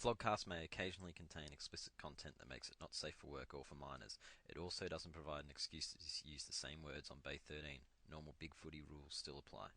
Vlogcasts may occasionally contain explicit content that makes it not safe for work or for minors. It also doesn't provide an excuse to use the same words on Bay 13. Normal big footy rules still apply.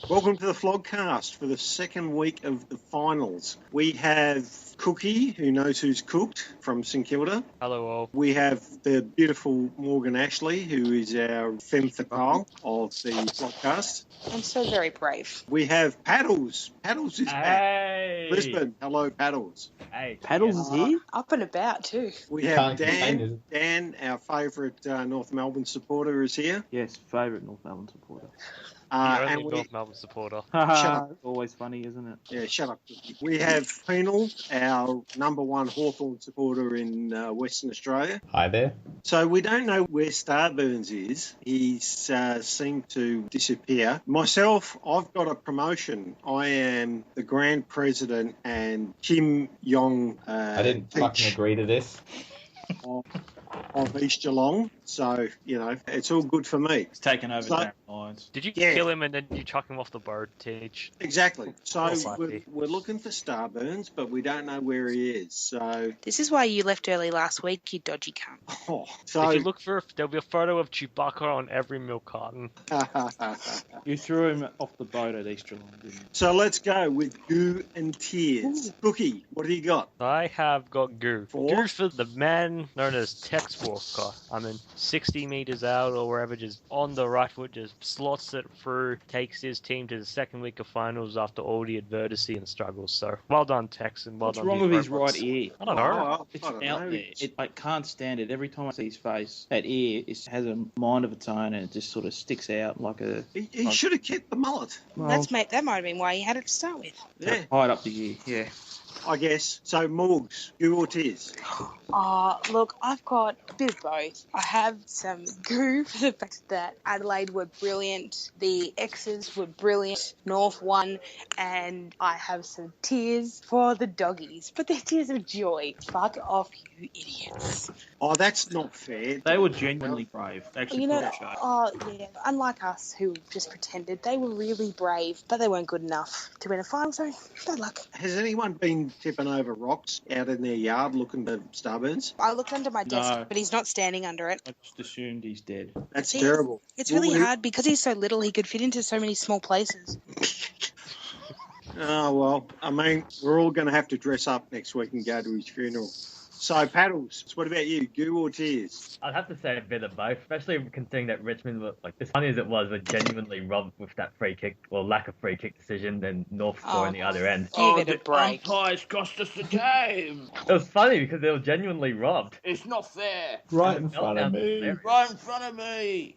Welcome to the Vlogcast for the second week of the finals. We have Cookie, who knows who's cooked, from St Kilda. Hello all. We have the beautiful Morgan Ashley, who is our femme fatale of the Vlogcast. I'm so very brave. We have Paddles. Paddles is back. Brisbane. Hello, Paddles. Hey. Paddles is here? Up and about too. We have Dan. Dan, our favourite North Melbourne supporter, is here. Yes, favourite North Melbourne supporter. And North Melbourne supporter. Shut up. It's always funny, isn't it? Yeah, shut up. We have Penal, our number one Hawthorn supporter in Western Australia. Hi there. So we don't know where Starburns is. He's seemed to disappear. Myself, I've got a promotion. I am the Grand President and Kim Yong I didn't fucking agree to this. of East Geelong. So, you know, it's all good for me. It's taken over Darren Lyons. Did you kill him and then you chuck him off the boat, Teach? Exactly. So Exactly. we're looking for Starburns, but we don't know where he is. So This is why you left early last week, you dodgy cunt. so If you look for, there'll be a photo of Chewbacca on every milk carton. You threw him off the boat at East Geelong, didn't you? So let's go with Goo and Tears. Cookie, what do you got? I have got Goo. For? Goo for the man known as Tex Walker. I mean, 60 metres out or wherever, just on the right foot, just slots it through, takes his team to the second week of finals after all the adversity and struggles. So, well done, Tex, and well What's done. wrong you with his robots. right ear? I don't know. It's I don't out know. there. I can't stand it. Every time I see his face, that ear has a mind of its own and it just sort of sticks out like a... He should have kept the mullet. Well, That might have been why he had it to start with. Yeah, hide up the ear, yeah. I guess. So Morgs, Goo or Tears? Look, I've got a bit of both. I have some goo for the fact that Adelaide were brilliant, the Exers were brilliant, North won, and I have some tears for the doggies. But they're tears of joy. Fuck off, you idiots. Oh, that's not fair. They were genuinely brave. They actually You put know, a show. yeah, unlike us who just pretended, they were really brave, but they weren't good enough to win a final, so bad luck. Has anyone been tipping over rocks out in their yard looking for Starburns? I looked under my desk, No. but he's not standing under it. I just assumed he's dead. That's See? terrible. It's really Well, hard because he's so little, he could fit into so many small places. Oh, well, I mean, we're all going to have to dress up next week and go to his funeral. So, Paddles, what about you? Goo or Tears? I'd have to say a bit of both, especially considering that Richmond were, like, as funny as it was, were genuinely robbed with that free kick, or lack of free kick decision, then North score on the other end. Give it a break. Umpires cost us the game. It was funny because they were genuinely robbed. It's not fair. Right in front of me. Hilarious. Right in front of me.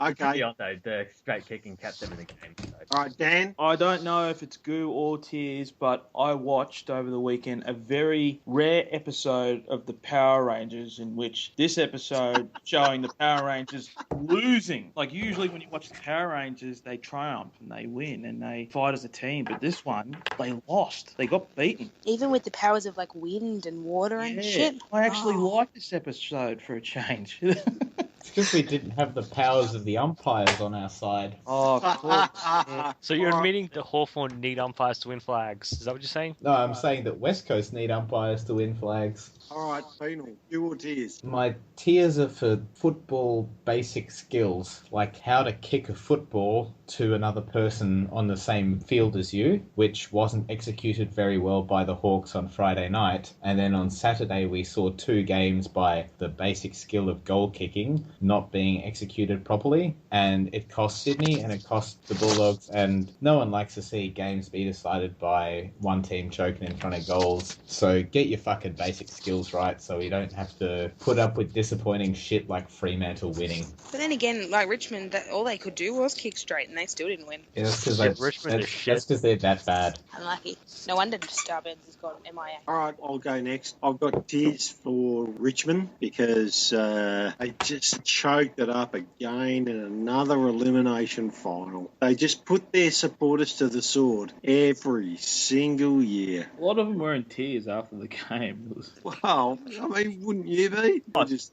Okay. Beyond though, the straight kicking kept them in the game. So. All right, Dan? I don't know if it's goo or tears, but I watched over the weekend a very rare episode of the Power Rangers in which this episode showing the Power Rangers losing. Like usually when you watch the Power Rangers, they triumph and they win and they fight as a team. But this one, they lost. They got beaten. Even with the powers of like wind and water and shit. I actually Oh. like this episode for a change. It's because we didn't have the powers of the umpires on our side. Oh, of course. So you're admitting the Hawthorn need umpires to win flags. Is that what you're saying? No, I'm saying that West Coast need umpires to win flags. All right, Penal. Goo or Tears? My tears are for football basic skills, like how to kick a football to another person on the same field as you, which wasn't executed very well by the Hawks on Friday night. And then on Saturday we saw 2 games by the basic skill of goal kicking, not being executed properly, and it cost Sydney and it cost the Bulldogs, and no one likes to see games be decided by one team choking in front of goals. So get your fucking basic skills right so you don't have to put up with disappointing shit like Fremantle winning. But then again, like Richmond, all they could do was kick straight, and they still didn't win. Yeah, that's Richmond is shit. because they're that bad. Unlucky. No wonder Starburns has got MIA. All right, I'll go next. I've got tears for Richmond because they just choked it up again in another elimination final. They just put their supporters to the sword every single year. A lot of them were in tears after the game. It was, Well, I mean, wouldn't you be?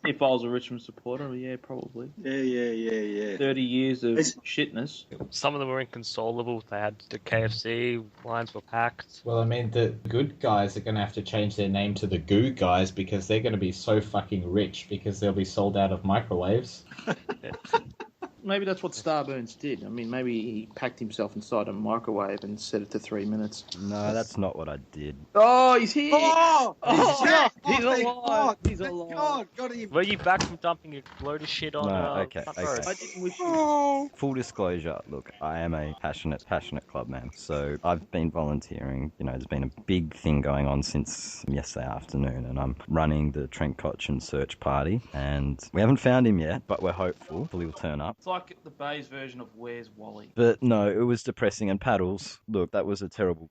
if I was a Richmond supporter, yeah, probably. Yeah. 30 years of It's- shitness. Some of them were inconsolable. They had the KFC, lines were packed. Well, I mean, the good guys are going to have to change their name to the Goo Guys because they're going to be so fucking rich because they'll be sold out of microwaves. Maybe that's what Starburns did. I mean, maybe he packed himself inside a microwave and set it to 3 minutes. No, that's not what I did. Oh, he's here! Oh, Oh, he's he's alive! alive. He's Thank alive. God, got him. Were you back from dumping a load of shit on No, okay. front row? I didn't wish you. Oh. Full disclosure, look, I am a passionate clubman. So I've been volunteering. You know, there's been a big thing going on since yesterday afternoon, and I'm running the Trent Cotchin search party, and we haven't found him yet, but we're hopeful. Hopefully he'll turn up. It's like the Bay's version of Where's Wally? But no, it was depressing. And Paddles, look, that was a terrible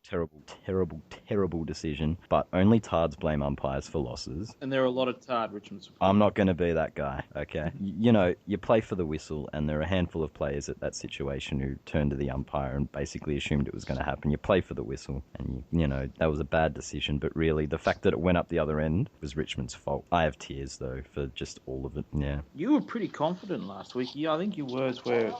decision. But only Tards blame umpires for losses. And there are a lot of Tard Richmond supporters. I'm not going to be that guy, okay? You know, you play for the whistle, and there are a handful of players at that situation who turned to the umpire and basically assumed it was going to happen. You play for the whistle, and, you know, that was a bad decision. But really, the fact that it went up the other end was Richmond's fault. I have tears, though, for just all of it, yeah. You were pretty confident last week. Yeah, I think your words were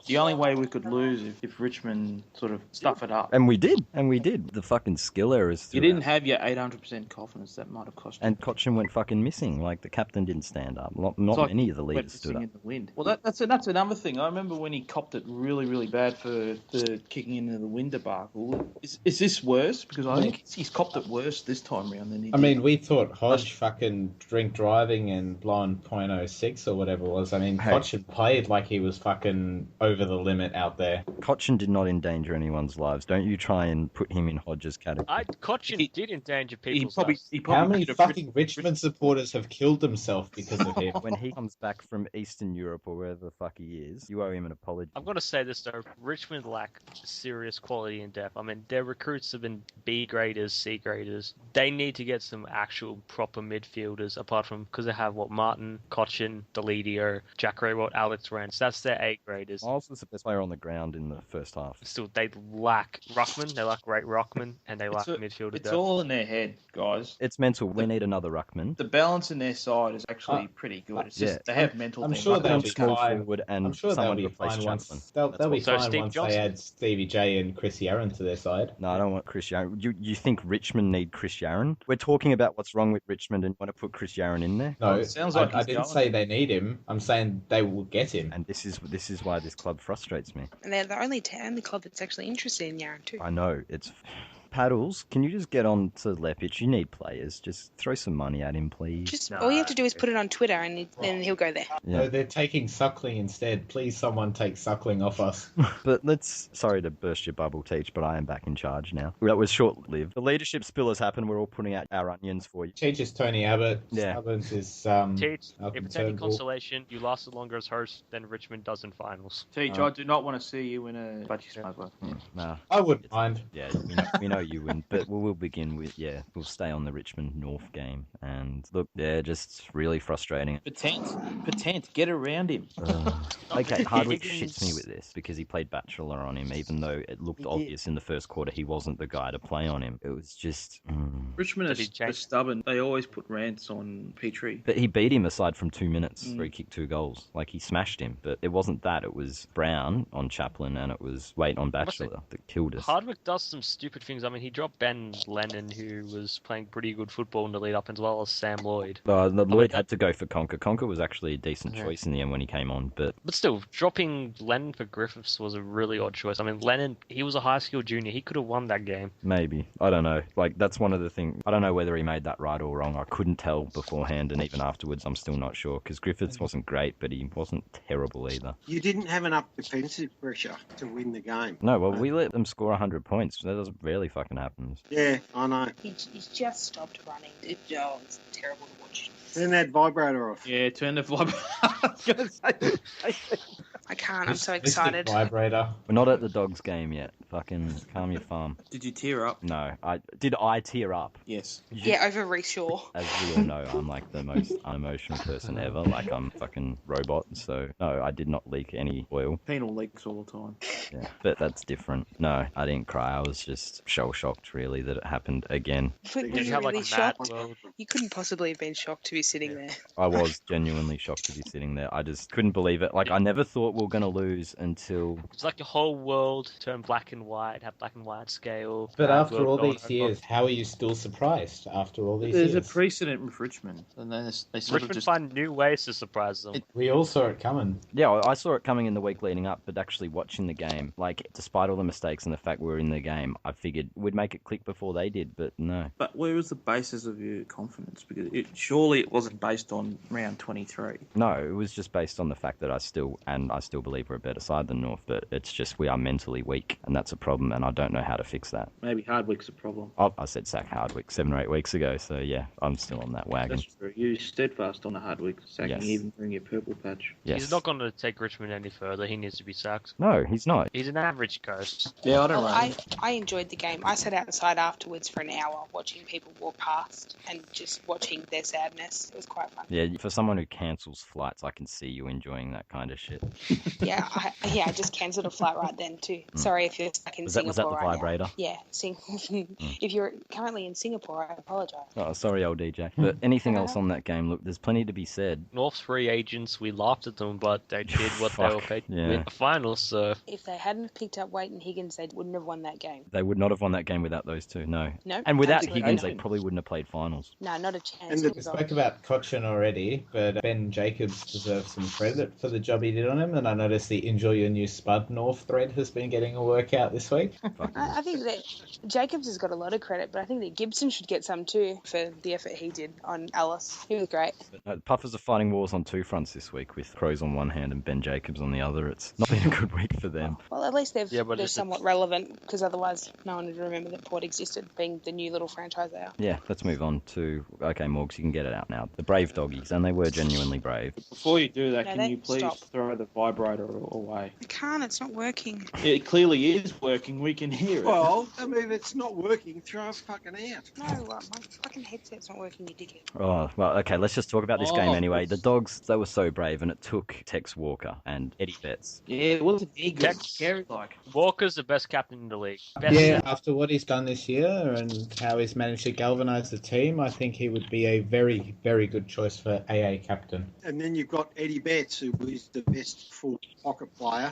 the only way we could lose if Richmond sort of stuff it up. And we did. The fucking skill errors. You didn't have your 800% confidence. That might have cost you. And Cotchin went fucking missing. Like, the captain didn't stand up. Not like many of the went leaders stood up. in the wind. Well, that's another thing. I remember when he copped it really, really bad for the kicking into the wind debacle. Is this worse? Because I think he's copped it worse this time round than he did. I mean, we thought Hodge fucking drink driving and blowing .06 or whatever it was. I mean, Hodge had played like he was fucking over the limit out there. Cotchin did not endanger anyone's lives. Don't you try and put him in Hodge's category. Cotchin did endanger people's probably, lives. he probably How many could have fucking Richmond supporters have killed themselves because of him? When he comes back from Eastern Europe or wherever the fuck he is, you owe him an apology. I'm going to say this though, Richmond lack serious quality and depth. I mean, their recruits have been B graders, C graders. They need to get some actual proper midfielders apart from, because they have Martin, Cotchin, Deledio, Jack Raywalt, Alex Rance. That's their A graders. Miles was the best player on the ground in the first half. Still, they lack Ruckman, they lack great Ruckman, and they lack It's midfielder It's depth. all in their head, guys. It's mental. We need another ruckman. The balance in their side is actually pretty good. It's just they have mental I'm things. sure Like they'll they'll be just Small fine. forward and I'm sure they'll someone be replace fine Chaplin. once. They'll be So fine Steve once Johnson. they add Stevie J and Chris Yaron to their side. No, I don't want Chris Yaron. You think Richmond need Chris Yaron? We're talking about what's wrong with Richmond and want to put Chris Yaron in there? No, it sounds like I he's didn't going. say they need him. I'm saying they will get him. And this is why this club frustrates me. And they're the only club that's actually interested in Yaron too. I know, it's... Paddles, can you just get on to Lepich? You need players. Just throw some money at him, please. Just all you have to do is put it on Twitter, and then he'll go there. Yeah. No, they're taking Suckling instead. Please, someone take Suckling off us. But sorry to burst your bubble, Teach, but I am back in charge now. That was short-lived. The leadership spill has happened. We're all putting out our onions for you. Teach is Tony Abbott. Yeah. Stubbins is Teach, Malcolm if it's any Turnbull. consolation, you lasted longer as host than Richmond does in finals. Teach, I do not want to see you in a budgie smuggler. Nah, I wouldn't mind. yeah, we know you win, but we'll begin with, we'll stay on the Richmond North game. And look, just really frustrating. Patent, get around him. Okay, Hardwick shits me with this because he played Bachelor on him, even though it looked obvious in the first quarter he wasn't the guy to play on him. It was just... Richmond Did he are change? stubborn. They always put rants on Petrie. But he beat him aside from 2 minutes where he kicked 2 goals. Like, he smashed him. But it wasn't that. It was Brown on Chaplin and it was Waite on Bachelor that killed us. Hardwick does some stupid things I mean, he dropped Ben Lennon, who was playing pretty good football in the lead up, as well as Sam Lloyd. Lloyd had to go for Conker. Conker was actually a decent Yeah. choice in the end when he came on, but still, dropping Lennon for Griffiths was a really odd choice. I mean, Lennon, he was a high school junior. He could have won that game. maybe. I don't know. Like, that's one of the things. I don't know whether he made that right or wrong. I couldn't tell beforehand, and even afterwards, I'm still not sure, because Griffiths wasn't great, but he wasn't terrible either. You didn't have enough defensive pressure to win the game. No, well, we let them score 100 points. That doesn't rarely fucking happens. Yeah, I know. He just stopped running. It's terrible to watch. Turn that vibrator off. Yeah, turn the vibrator. I was going to say. I can't. I'm so Mystic excited. Vibrator. We're not at the Dogs game yet. Fucking calm your farm. Did you tear up? No, did I tear up? Yes. Yeah, over Reece Shaw. As we all know, I'm like the most unemotional person ever. Like, I'm a fucking robot. So, no, I did not leak any oil. Penal leaks all the time. Yeah, but that's different. No, I didn't cry. I was just shell-shocked, really, that it happened again. Were Did you you have really like a shocked? World? You couldn't possibly have been shocked to be sitting there. I was genuinely shocked to be sitting there. I just couldn't believe it. Like, I never thought we were going to lose until... It's like the whole world turned black and white, have black and white scale. But after world all going these over. years, how are you still surprised after all these There's a years? precedent with Richmond, and then they sort Richmond of just. find new ways to surprise them. We all saw it coming. Yeah, I saw it coming in the week leading up, but actually watching the game, like, despite all the mistakes and the fact we were in the game, I figured we'd make it click before they did, but no. But where was the basis of your confidence? Because surely it wasn't based on round 23. No, it was just based on the fact that I still believe we're a better side than North, but it's just we are mentally weak, and that's a problem, and I don't know how to fix that. Maybe Hardwick's a problem. I said sack Hardwick 7 or 8 weeks ago, so yeah, I'm still on that wagon. That's true. You steadfast on the Hardwick, sacking Yes. even during your purple patch. Yes. He's not going to take Richmond any further. He needs to be sacked. No, he's not. He's an average coach. Yeah, I don't know. I enjoyed the game. I sat outside afterwards for an hour watching people walk past and just watching their sadness. It was quite fun. Yeah, for someone who cancels flights, I can see you enjoying that kind of shit. Yeah, I just cancelled a flight right then too. Sorry if you're stuck in Was Singapore that the right vibrator? now. Yeah, if you're currently in Singapore, I apologise. Oh, sorry, old DJ. But anything else on that game? Look, there's plenty to be said. North's free agents, we laughed at them, but they did what they were paid to yeah. win the finals, so... If they hadn't picked up Waite and Higgins, they wouldn't have won that game. They would not have won that game without those two, no. No. And without absolutely Higgins, not. they probably wouldn't have played finals. No, not a chance. And the- We spoke about Cooksen already, but Ben Jacobs deserves some credit for the job he did on him, and I noticed the Enjoy Your New Spud North thread has been getting a workout this week. I think that Jacobs has got a lot of credit, but I think that Gibson should get some too for the effort he did on Alice. He was great. Puffers are fighting wars on two fronts this week, with Crows on one hand and Ben Jacobs on the other. It's not been a good week for them. Well, at least Yeah, but they're it's- somewhat relevant, because otherwise no one would remember that Port existed, being the new little franchise they are. Yeah, let's move on to... Okay, Morgs, you can get it out now. The Brave Doggies, and they were genuinely brave. Before you do that, No, can you please stop. throw the vibrator away? I can't, it's not working. It clearly is working. We can hear it. Well, I mean, if it's not working, throw it fucking out. No, my fucking headset's not working, you dickhead. Oh, well, okay, let's just talk about this game Oh, anyway. it's- The Dogs, they were so brave, and it took Tex Walker and Eddie Betts. Yeah, it wasn't big. Tex- Scary like. Walker's the best captain in the league. Best Yeah, after what he's done this year and how he's managed to galvanise the team, I think he would be a very, very good choice for AA captain. And then you've got Eddie Betts, who was the best full pocket player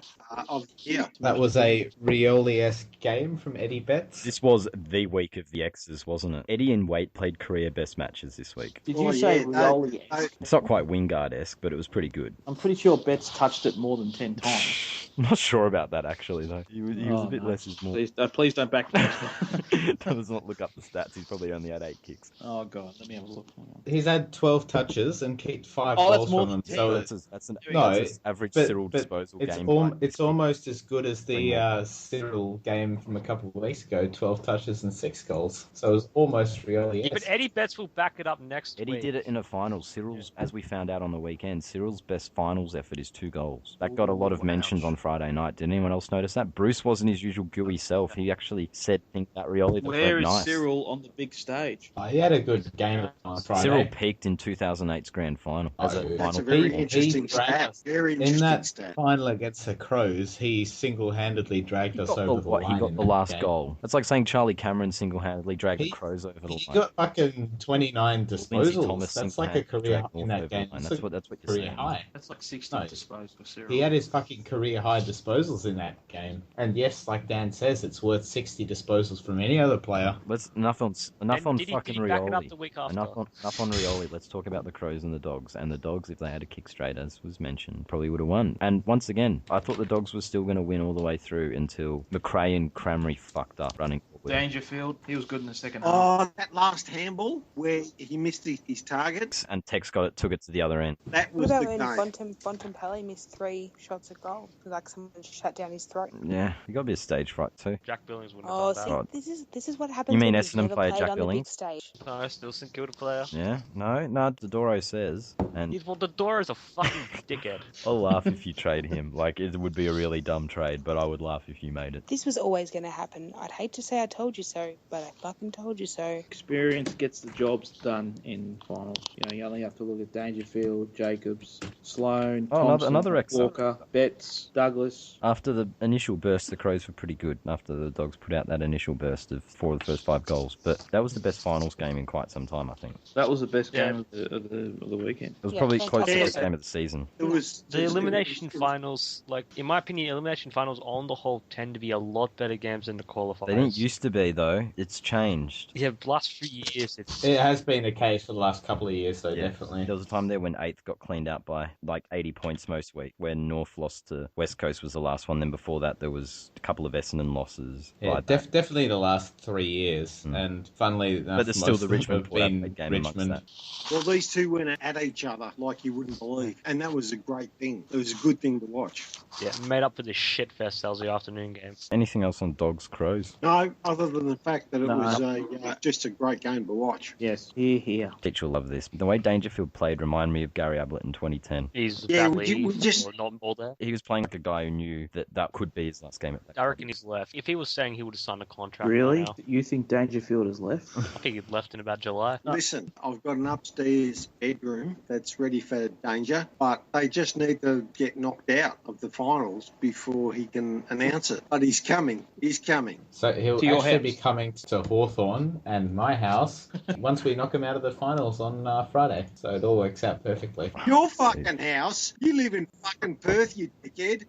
of the year. That was a Rioli-esque game from Eddie Betts. This was the week of the Exers, wasn't it? Eddie and Waite played career best matches this week. Did Oh, you say yeah, Rioli? It's not quite Wingard-esque, but it was pretty good. I'm pretty sure Betts touched it more than 10 times. I'm not sure about that, actually, though. He was a bit no. less is more. Please don't back me. Does not look up the stats. He's probably only had 8 kicks. Oh, God. Let me have a look. Hang on. He's had 12 touches and kicked 5 Oh, that's goals more from than them. 10. So That's an No, that's his average but- Cyril but disposal it's, game. it's almost as good as the Cyril game from a couple of weeks ago, 12 touches and 6 goals. So it was almost really. Yeah, but Eddie Betts will back it up next Eddie week. did it in a final. Cyril's, as we found out on the weekend, Cyril's best finals effort is 2 goals. That got a lot of mentions on Friday night. Did anyone else notice that? Bruce wasn't his usual gooey self. He actually said things about Rioli that Where were is nice. Cyril on the big stage? He had a good game on Friday. Cyril peaked in 2008's grand final as a Oh, final. That's a very He interesting drank stat. Very In interesting that stat. Final against the Crows, he single-handedly dragged us over the line. He got in the that last game. goal. It's like saying Charlie Cameron single-handedly dragged the He- Crows over the He line. got fucking 29 Lindsay disposals. Thomas That's like a single-handedly career dragged high in North that over the game. line. It's That's what you're career saying. high. That's like 60 No. disposals. Cyril. He had his fucking career high disposals in that game. And yes, like Dan says, it's worth 60 disposals from any other player. Let's enough on Did fucking he back it up Rioli. the week after? Enough on Rioli. Let's talk about the Crows and the Dogs. And the Dogs, if they had a kick straight, as was mentioned, probably would have won. And once again, I thought the Dogs were still going to win all the way through until McRae and Cramry fucked up running forward. Dangerfield, he was good in the second half. Oh, that last handball where he missed his target, And Tex took it to the other end. that What was about the when game. Bontempelli missed 3 shots at goal? Like someone shut down his throat. Yeah, you got to be a stage fright too. Jack Billings wouldn't Oh, have see, done this is what happens. You mean when you've Essendon never player played Jack on the big Billings? stage. that. No, still St Kilda player. Yeah, no, Dodoro says, and Well, the door is a fucking dickhead. I'll laugh if you trade him. Like, it would be a really dumb trade, but I would laugh if you made it. This was always going to happen. I'd hate to say I told you so, but I fucking told you so. Experience gets the jobs done in finals. You only have to look at Dangerfield, Jacobs, Sloan, Oh, Thompson, another Exer. Walker, Betts, Douglas. After the initial burst, the Crows were pretty good. After the Dogs put out that initial burst of 4 of the first 5 goals, but that was the best finals game in quite some time, I think. That was the best Yeah. game of the weekend. It was Yeah, probably close to the fantastic. best game of the season. It was The elimination finals, like, in my opinion, elimination finals on the whole tend to be a lot better games than the qualifiers. They didn't used to be, though. It's changed. Yeah, last few years, it's... It has been the case for the last couple of years, so Yeah. definitely. There was a time there when 8th got cleaned out by like 80 points most week, when North lost to West Coast was the last one. Then before that, there was a couple of Essendon losses. Yeah, like that. definitely the last 3 years. And funnily enough, But there's still most the of them Richmond have Port been Adelaide game amongst Richmond. that. Well, these two went at each other like you wouldn't believe, and that was a great thing. It was a good thing to watch. Yeah, made up for the shit fest that was the afternoon game. Anything else on Dogs Crows? No, other than the fact that it No. was just a great game to watch. Yes, here. Teach will love this. The way Dangerfield played reminded me of Gary Ablett in 2010. He's Yeah, that would you- league, would just- or not more there. He was playing like a guy who knew that could be his last game at that I reckon he's left. If he was saying he would have signed a contract Really? now, You think Dangerfield has left? I think he'd left in about July. Listen, I've got an upstairs bedroom that's ready for danger, but they just need to get knocked out of the finals before he can announce it. But he's coming. He's coming. So he'll To your actually house. be coming to Hawthorn and my house once we knock him out of the finals on Friday. So it all works out perfectly. Your fucking house. You live in fucking Perth, you dickhead.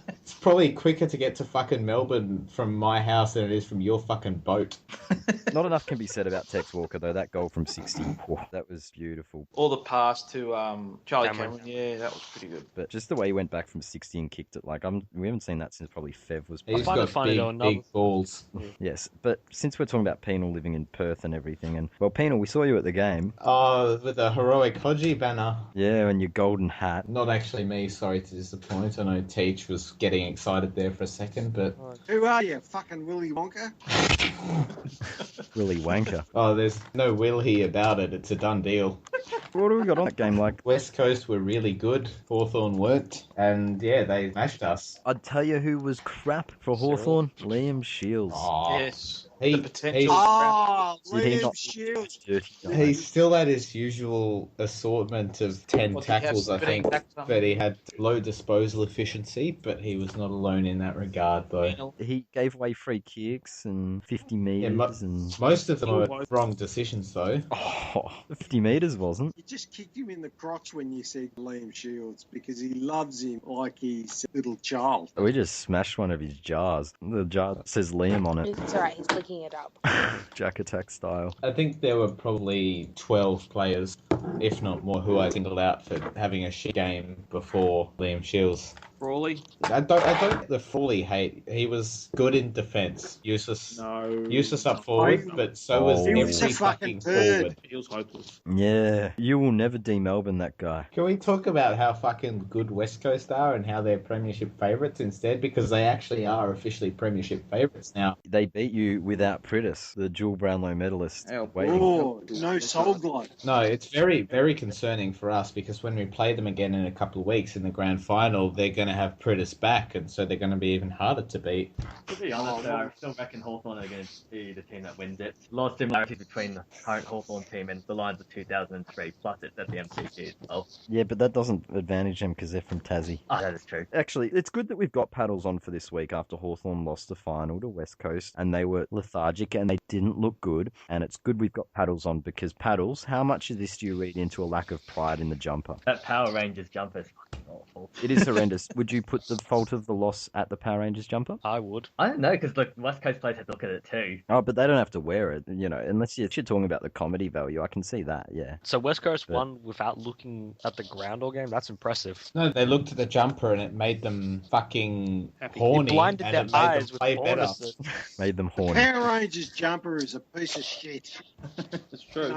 It's probably quicker to get to fucking Melbourne from my house than it is from your fucking boat. Not enough can be said about Tex Walker, though. That goal from 60, whoa, that was beautiful. Or the pass to Charlie Cameron. Cameron. Yeah, that was pretty good. But just the way he went back from 60 and kicked it, like we haven't seen that since probably Fev was. He's find it got funny though, big balls. Yes, but since we're talking about Penal living in Perth and everything, and well, Penal, we saw you at the game. Oh, with the heroic Hodgie banner. Yeah, and your golden hat. Not actually me, sorry to disappoint. I know Teach was getting excited there for a second, but... Who are you, fucking Willy Wonka? Willy Wanker. Oh, there's no will here about it. It's a done deal. What do we got on that game like? West Coast were really good. Hawthorn weren't. And yeah, they smashed us. I'd tell you who was crap for Hawthorn. Liam Shields. Oh, Yes. He- the potential. he's- Oh, Did he Liam not- Shields. Dirty guy. He's still at his usual assortment of 10 What, did he have tackles, I 7 think. tackles? But he had low disposal efficiency, but he was not alone in that regard, though. Penal. He gave away free kicks and 50 Yeah, metres and... most of them were wrong decisions, though. Oh, 50 metres wasn't. You just kicked him in the crotch when you said Liam Shields because he loves him like he's a little child. We just smashed one of his jars. The jar says Liam on it. It's alright, he's licking it up. Jack attack style. I think there were probably 12 players, if not more, who I singled out for having a shit game before Liam Shields. Frawley? I don't get the fully hate. He was good in defence. Useless up forward, but so was He every was a fucking fucking turd. forward. He was hopeless. Yeah, you will never de-Melbourne that guy. Can we talk about how fucking good West Coast are and how they're premiership favourites instead? Because they actually are officially premiership favourites now. They beat you without Pritis, the dual Brownlow medalist. Hell, Waiting. Oh, no soul glide. No, it's very, very concerning for us because when we play them again in a couple of weeks in the grand final, they're going to have Pritis back, and so they're going to be even harder to beat. To be honest, though, I still reckon Hawthorn are going to be the team that wins it. A lot of similarities between the current Hawthorn team and the Lions of 2003, plus it's at the MCG as well. Yeah, but that doesn't advantage them because they're from Tassie. Ah, that is true. Actually, it's good that we've got paddles on for this week after Hawthorn lost the final to West Coast and they were lethargic and they didn't look good. And it's good we've got paddles on because paddles, how much of this do you read into a lack of pride in the jumper? That Power Rangers jumper is fucking awful. It is horrendous. Would you put the fault of the loss at the Power Rangers jumper? I would. I don't know, because the West Coast players had to look at it too. Oh, but they don't have to wear it, unless you're talking about the comedy value. I can see that, yeah. So West Coast won without looking at the ground all game? That's impressive. No, they looked at the jumper and it made them fucking horny. It blinded and their it made eyes them with play better. bonuses. Made them horny. Power Rangers jumper is a piece of shit. It's true.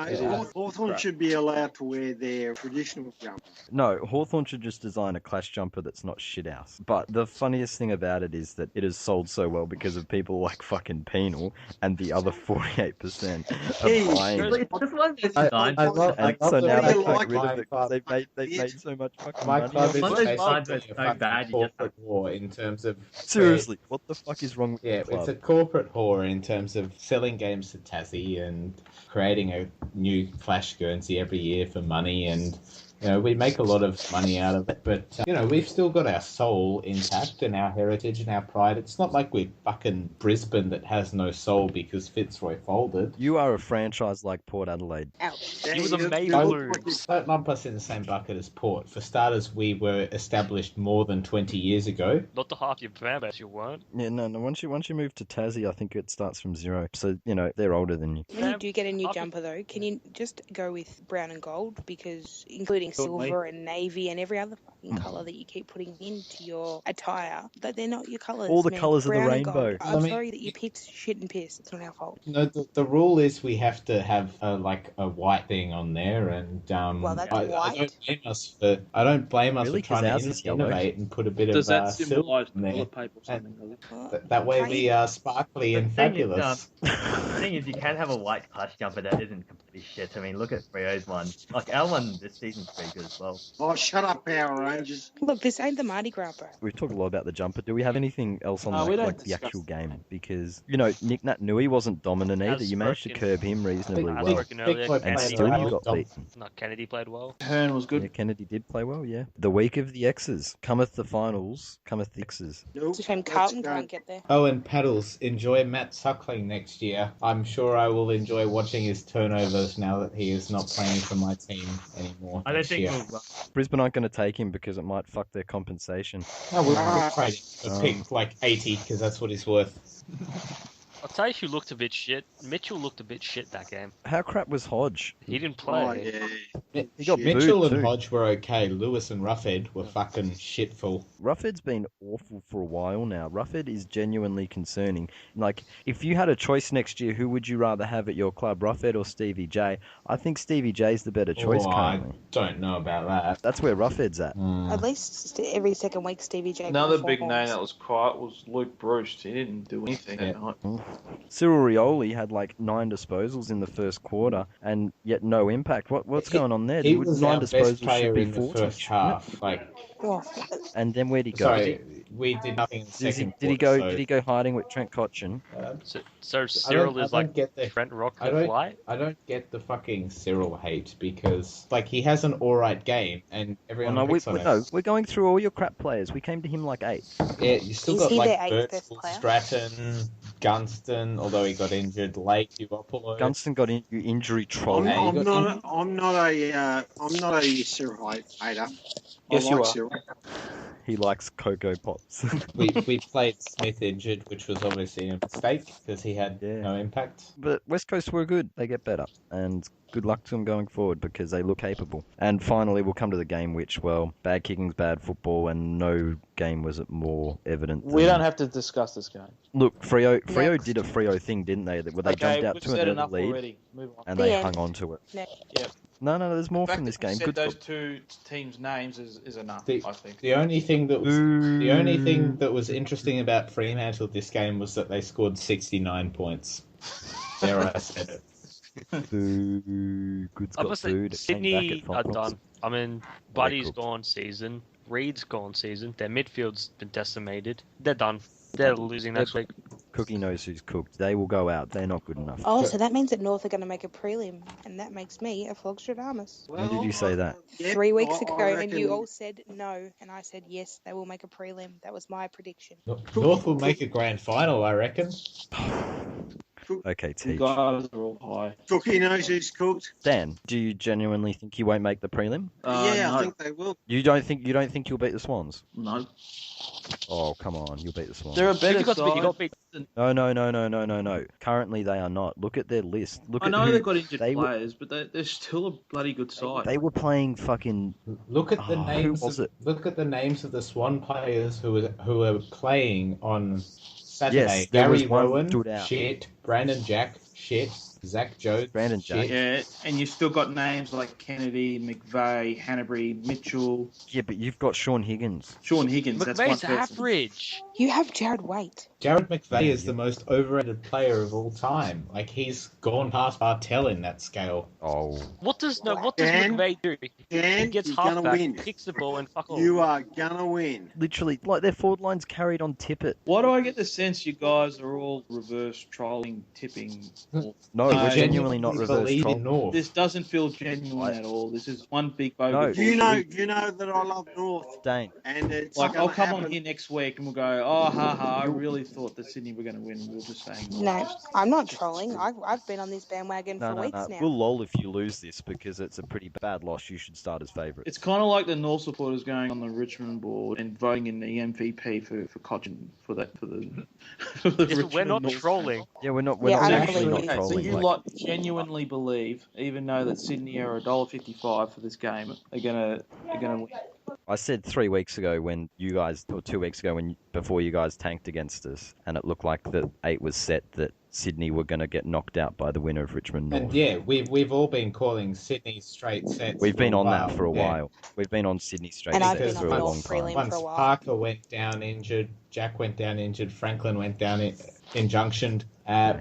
Hawthorn should be allowed to wear their traditional jumper. No, Hawthorn should just design a clash jumper that's not shit house. But the funniest thing about it is that it has sold so well because of people like fucking Penal and the other 48% are buying. This one is designed. And so now they you can't like rid of my it because club? they've made so much fucking My money. club is One of those basically lines that's a so fucking bad, you just corporate war in terms of... Seriously, what the fuck is wrong with Yeah, the club? it's a corporate whore in terms of selling games to Tassie and creating a new Clash Guernsey every year for money, and we make a lot of money out of it, but we've still got our soul intact and our heritage and our pride. It's not like we're fucking Brisbane that has no soul because Fitzroy folded. You are a franchise like Port Adelaide. Ouch. You were the May Don't- Blues. Don't lump us in the same bucket as Port. For starters, we were established more than 20 years ago. Not the half your fan base, you weren't. Yeah, no. Once you move to Tassie, I think it starts from zero. So they're older than you. When you do get a new jumper, though, can you just go with brown and gold? Because including silver and navy and every other fucking colour that you keep putting into your attire, that they're not your colours. All the man. colours of the Brown and gold. rainbow. I'm sorry that you picked shit and piss. It's not our fault. No, the rule is we have to have a white thing on there, and Well, that's I white. don't blame us Really? for 'Cause trying ours to is yellow. innovate and put a bit Does of that silver symbolise in there. toilet paper or something? Does it? Well, That way try we it. are sparkly and fabulous. The thing is, you can have a white Clash jumper that isn't completely shit. I mean, look at Rio's one. Like, our one this season's pretty good as well. Oh, shut up, Power Rangers. Look, this ain't the Mardi Gras, bro. We've talked a lot about the jumper. Do we have anything else on we don't like the discuss actual that. game? Because Nick Nat Nui wasn't dominant either. As You managed to spoken. curb him reasonably I was well, working earlier. Boy and played Kennedy, still well. you got Dom- beaten. no, Kennedy played well. Hearn was good. Yeah, Kennedy did play well. Yeah, the week of the X's cometh the finals, cometh the X's. Nope. It's a shame Let's Carlton go. can't get there. Oh, and Paddles, enjoy Matt Suckling next year. I'm sure I will enjoy watching his turnovers now that he is not playing for my team anymore. I don't next think year. we'll... Brisbane aren't going to take him because it might fuck their compensation. No, we'll trade him for pick like 80 because that's what he's worth. I'll tell you who looked a bit shit. Mitchell looked a bit shit that game. How crap was Hodge? He didn't play. Oh, yeah. He got Shit. Mitchell booed and too. Hodge were okay. Lewis and Roughhead were fucking shitful. Roughhead's been awful for a while now. Roughhead is genuinely concerning. Like, if you had a choice next year, who would you rather have at your club, Roughhead or Stevie J? I think Stevie J's the better choice I currently. don't know about that. That's where Roughhead's at. At least every second week, Stevie J. Another got big 4 name goals. that was quiet was Luke Bruce. He didn't do anything that night. Cyril Rioli had like 9 disposals in the first quarter, and yet no impact. What's going on there? He Would was 9 our best disposals player should be in the 40, first shouldn't it? half. Like, Well, And then where'd he go? sorry, we did nothing in the second Did he quarter, go? so- Did he go hiding with Trent Cotchin? So Cyril is like get the Trent I Rockcliffe don't- light. I don't get the fucking Cyril hate because like he has an alright game and Oh, everyone no, picks on him. no, we're going through all your crap players. We came to him like 8. Yeah, you still Is got he like their eighth best Birdsall, player? Stratton, Gunston, although he got injured, Lake, Duopolo. Gunston got injury troll. Hey, you got- I'm not a Cyril hater. Yes, I you like are. Cyril. He likes Cocoa Pops. we played Smith injured, which was obviously a mistake because he had Yeah. no impact. But West Coast were good. They get better. And good luck to them going forward because they look capable. And finally, we'll come to the game which, well, bad kicking's bad football, and no game was it more evident. We than- don't have to discuss this game. Look, Freo Next. did a Freo thing, didn't they? Where they jumped out we've to said another enough lead already. Move on. and The they end. hung on to it. Yep. No, there's more The from fact this that you game. said Good those foot- two teams' names is enough, The- I think. The only thing that was interesting about Fremantle this game was that they scored 69 points. There, I said it. Boo. Good's I got must say, booed. It came back Sydney at are 5 points. done. I mean, Buddy's cooked. gone season. Reed's gone season. Their midfield's been decimated. They're done. They're losing next week. Cookie knows who's cooked. They will go out. They're not good enough. Oh, so that means that North are going to make a prelim, and that makes me a Flogstradamus. When did you say that? 3 weeks ago, I and you reckon- all said no, and I said yes, they will make a prelim. That was my prediction. North will make a grand final, I reckon. Okay, You Teach. guys are all high. Cookie knows who's cooked. Dan, do you genuinely think you won't make the prelim? Yeah, No. I think they will. You don't think you'll beat the Swans? No. Oh, come on, you'll beat the Swans. They're a better You got to beat- side. you got to beat- No. Currently, they are not. Look at their list. Look I at know who they've got injured they were- players, but they're still a bloody good side. They were playing fucking. Look at the Who names. was Of, it? look at the names of the Swan players who were playing on Saturday. Yes, there Gary was one Rowan, stood out. shit. Brandon Jack, shit. Zach Jones, Brandon shit. Jack. Yeah, and you've still got names like Kennedy, McVeigh, Hanbury, Mitchell, Yeah, but you've got Sean Higgins. Sean Higgins. That's one McVeigh's person. average. You have Jared Waite. Jared McVeigh is Yeah. the most overrated player of all time. Like, he's gone past Bartel in that scale. Oh, What does Dan? McVeigh do? He Dan, gets you're gonna halfback, win. kicks the ball, and fuck off. You are gonna win. literally, like their forward line's carried on Tippett. Why do I get the sense you guys are all reverse trolling, tipping? No, No, we're genuinely not reverse believe troll. in North. This doesn't feel genuine at all. This is one big bogus. You bullshit. know that I love North, Dane, and it's Like, I'll gonna come happen. on here next week and we'll go, oh, haha, I really thought that Sydney were going to win. We were just saying. No, I'm not trolling. I've been on this bandwagon for weeks now. We'll lol if you lose this because it's a pretty bad loss. You should start as favourite. It's kind of like the North supporters going on the Richmond board and voting in the MVP for Cochin for the Yes, but but we're not North. trolling. Yeah, we're not. Yeah, We're I not don't actually believe not you. Okay, so trolling. you like- lot genuinely believe, even though that Sydney are $1.55 for this game, are gonna win. I said 3 weeks ago when you guys, or 2 weeks ago before you guys tanked against us, and it looked like the 8 was set that Sydney were going to get knocked out by the winner of Richmond North. And yeah, we've all been calling Sydney straight sets. We've been for a on that while. for a Yeah. while. We've been on Sydney straight And I've sets been for on a long North time. prelim. Once for a while. Parker went down injured, Jack went down injured, Franklin went down injunctioned.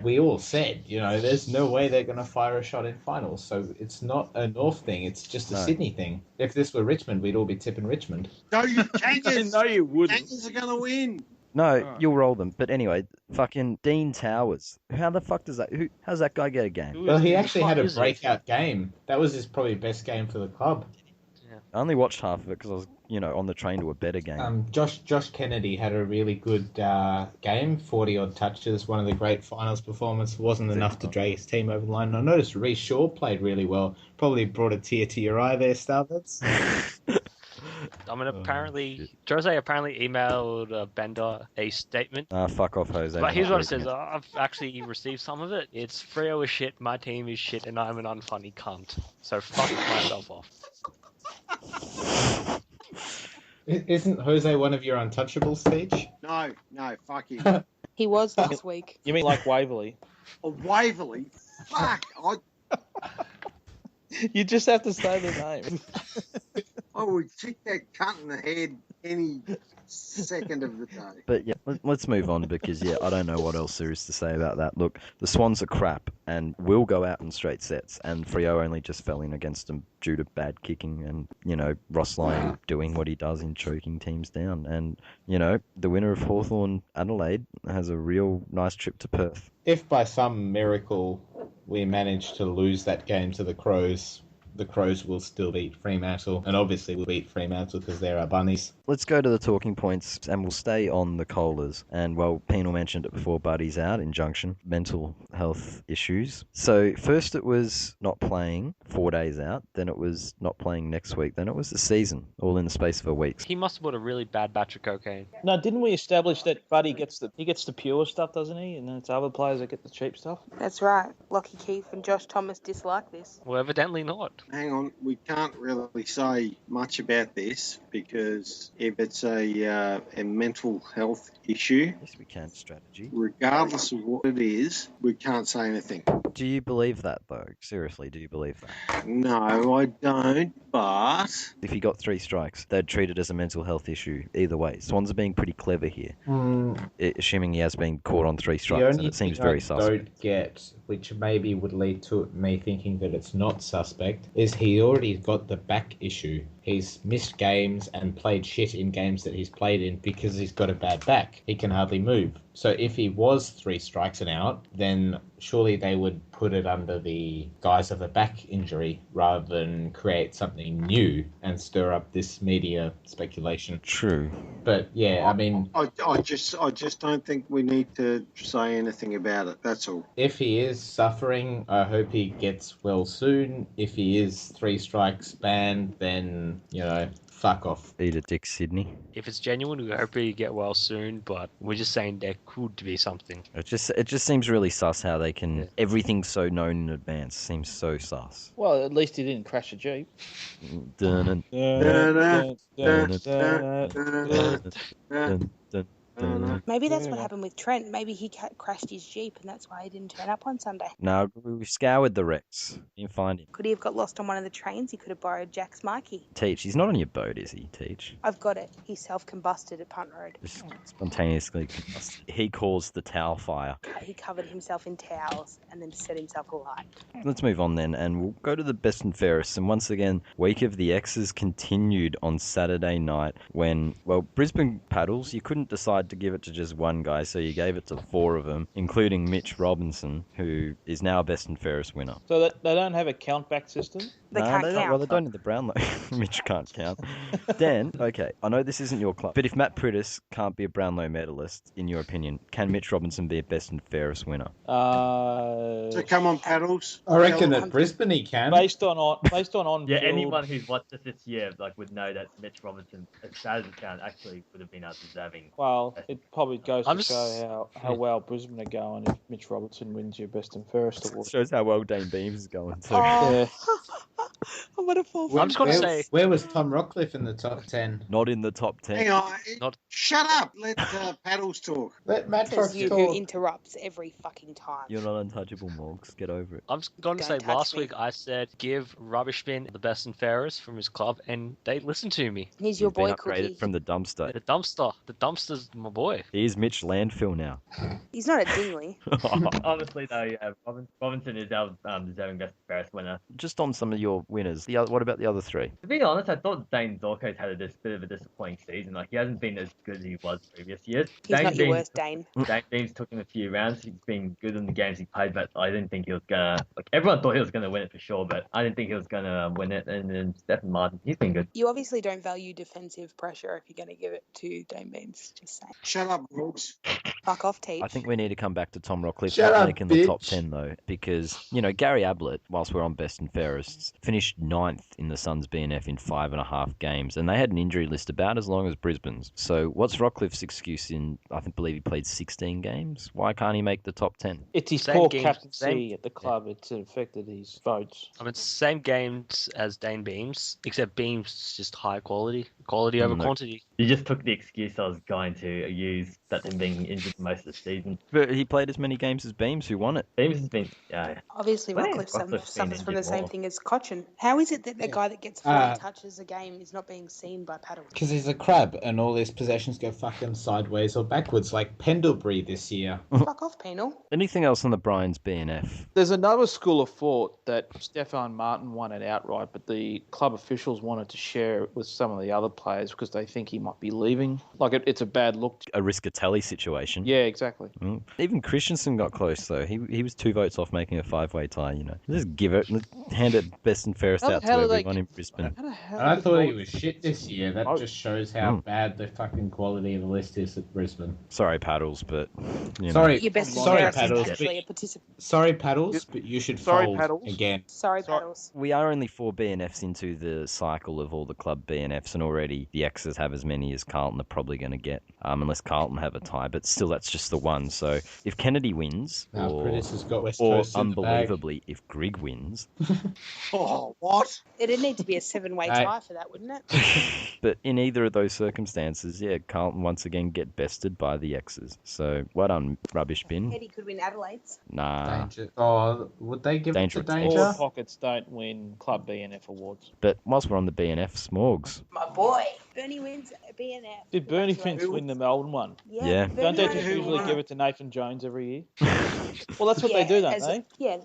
We all said, there's no way they're going to fire a shot in finals. So it's not a North thing. It's just a No. Sydney thing. If this were Richmond, we'd all be tipping Richmond. No, you Kangas. No, you wouldn't. Kangas are gonna win. No, Alright. you'll roll them. But anyway, fucking Dean Towers. How the fuck does that? How's that guy get a game? Well, he actually had a is he? breakout game. That was his probably best game for the club. I only watched half of it because I was, on the train to a better game. Josh Kennedy had a really good game, 40-odd touches, one of the great finals performances. Wasn't enough to drag his team over the line. I noticed Reece Shaw played really well. Probably brought a tear to your eye there, Starbucks. I mean, apparently, Jose apparently emailed Bender a statement. Fuck off, Jose. But here's We're what it not says. doing I've actually received some of it. It's Freo is shit, my team is shit, and I'm an unfunny cunt. So fuck myself off. Isn't Jose one of your untouchables, Teach? No, fuck him. He was last week. You mean like Waverley? Oh, Waverley. Fuck. You just have to say the name. I would kick that cunt in the head any second of the day. But yeah, let's move on because I don't know what else there is to say about that. Look, the Swans are crap and will go out in straight sets, and Freo only just fell in against them due to bad kicking and Ross Lyon doing what he does in choking teams down. And the winner of Hawthorn Adelaide has a real nice trip to Perth. If by some miracle we manage to lose that game to the Crows will still beat Fremantle, and obviously we'll beat Fremantle because they're our bunnies. Let's go to the talking points, and we'll stay on the Kohlers. And, well, Penal mentioned it before, Buddy's out, injunction, mental health issues. So, first it was not playing, 4 days out, then it was not playing next week, then it was the season, all in the space of a week. He must have bought a really bad batch of cocaine. No, didn't we establish that Buddy gets the pure stuff, doesn't he? And then it's other players that get the cheap stuff? That's right. Lockie Keefe and Josh Thomas dislike this. Well, evidently not. Hang on, we can't really say much about this because if it's a mental health issue, Yes, we can, strategy. regardless of what it is, we can't say anything. Do you believe that, though? Seriously, do you believe that? No, I don't, but If he got 3 strikes, they'd treat it as a mental health issue either way. Swans are being pretty clever here, assuming he has been caught on 3 strikes, and it seems very I suspect. don't get which maybe would lead to me thinking that it's not suspect, is he already got the back issue. He's missed games and played shit in games that he's played in because he's got a bad back. He can hardly move. So if he was 3 strikes and out, then surely they would put it under the guise of a back injury rather than create something new and stir up this media speculation. True. But yeah, I mean, I just don't think we need to say anything about it. That's all. if he is suffering, I hope he gets well soon. If he is 3 strikes banned, then, fuck off. Eat a dick, Sydney. If it's genuine, we hope you get well soon, but we're just saying there could be something. It just seems really sus how they can... Everything's so known in advance. Seems so sus. Well, at least he didn't crash a Jeep. Dun, Maybe that's what happened with Trent. Maybe he crashed his Jeep and that's why he didn't turn up on Sunday. No, we scoured the wrecks. Didn't find him. Could he have got lost on one of the trains? He could have borrowed Jack's marquee. Teach, he's not on your boat, is he, Teach? I've got it. He self-combusted at Punt Road. Just spontaneously combusted. He caused the towel fire. He covered himself in towels and then set himself alight. Let's move on then, and we'll go to the best and fairest. And once again, week of the X's continued on Saturday night when, Brisbane Paddles, you couldn't decide to give it to just one guy, so you gave it to 4 of them, including Mitch Robinson, who is now best and fairest winner. So that they don't have a count-back system? They can't count. Well, they don't in the Brownlow. Mitch can't count. Dan, okay, I know this isn't your club, but if Matt Priddis can't be a Brownlow medalist, in your opinion, can Mitch Robinson be a best and fairest winner? So come on, Paddles. I reckon at Brisbane he can. Based on Yeah, field. anyone who's watched us this year would know that Mitch Robinson, as sad as it sounds, actually would have been out deserving. Well, it probably goes to show how well Brisbane are going if Mitch Robertson wins your best and fairest award. Shows how well Dane Beams is going too. Yeah. I'm gonna fall. I'm just going to say... Where was Tom Rockcliffe in the top 10? Not in the top 10. Hang on. Not- Shut up. Let Paddles talk. Let Matt Says Fox you who talk. interrupts every fucking time. You're not untouchable, Morgs. Get over it. I'm just going to Don't say touch last me. week I said give Rubbish Bin the best and fairest from his club, and they listened to me. He's your He's been boy, upgraded Cookie. from the dumpster. The dumpster's my boy. He is Mitch Landfill now. He's not a Dingley. Honestly, though, yeah, Robinson is our deserving best and fairest winner. Just on some of your winners, what about the other 3? To be honest, I thought Dane Zorko's had a bit of a disappointing season. He hasn't been as good as he was previous years. He's not your worst, Dane. Dane Beams took him a few rounds. He's been good in the games he played, but I didn't think he was gonna. Everyone thought he was gonna win it for sure, but I didn't think he was gonna win it. And then Stephen Martin, he's been good. You obviously don't value defensive pressure if you're going to give it to Dane Beams. Just saying. Shut up, Morgs. Fuck off, Teach. I think we need to come back to Tom Rockcliffe Shut up, making the top bitch. 10 though, because Gary Ablett, whilst we're on best and fairests, finished 9th in the Suns BNF in 5.5 games, and they had an injury list about as long as Brisbane's. So what's Rockcliffe's excuse believe he played 16 games? Why can't he make the top 10? It's his Same poor game- captaincy same- at the club. It's affected his votes. I mean, same games as Dane Beams, except Beams is just high quality over No. quantity. You just took the excuse I was going to use, that him being injured most of the season. But he played as many games as Beams, who won it. Beams has been, Obviously, Well, Rockcliffe Rockcliffe's been suffers from the injured same more. thing as Cochin. How is it that the guy that gets 40 touches a game is not being seen by Paddle? Because he's a crab and all his possessions go fucking sideways or backwards like Pendlebury this year. Fuck off, Penal. Anything else on the Bryans BNF? There's another school of thought that Stefan Martin won it outright, but the club officials wanted to share it with some of the other players because they think he might be leaving. It's a bad look. A Riscatelli situation. Yeah, exactly. Even Christensen got close though. He was 2 votes off making a 5-way tie. Just give it, hand it best and fairest How the out to hell did they everyone in Brisbane. How the hell And I did thought he Morgs- was shit this year. That just shows how bad the fucking quality of the list is at Brisbane. Sorry, Paddles, but Sorry, Your best and sorry, fairest is Paddles. actually a participant. Sorry, Paddles, but you should Sorry, fold Paddles. again. Sorry, Paddles. We are only 4 BNFs into the cycle of all the club BNFs, and already the X's have as many as Carlton are probably going to get, unless Carlton have a tie. But still, that's just the one. So if Kennedy wins, Priddis has got West or Coast in the bag. unbelievably, if Grigg wins, Oh, what? It'd need to be a 7-way Hey. tie for that, wouldn't it? but in either of those circumstances, yeah, Carlton once again get bested by the X's. So well done, Rubbish Bin. Eddie could win Adelaide's. Nah. Danger. Oh, would they give Danger it to at Danger? Forward pockets don't win club BNF awards. But whilst we're on the BNF, Morgs. My boy. Bernie wins BNF. Did Bernie Finch Congratulations. win the Melbourne one? Yeah. Bernie Don't they won just it. usually won give it? it to Nathan Jones every year? Well, that's what they do, don't they? Yeah,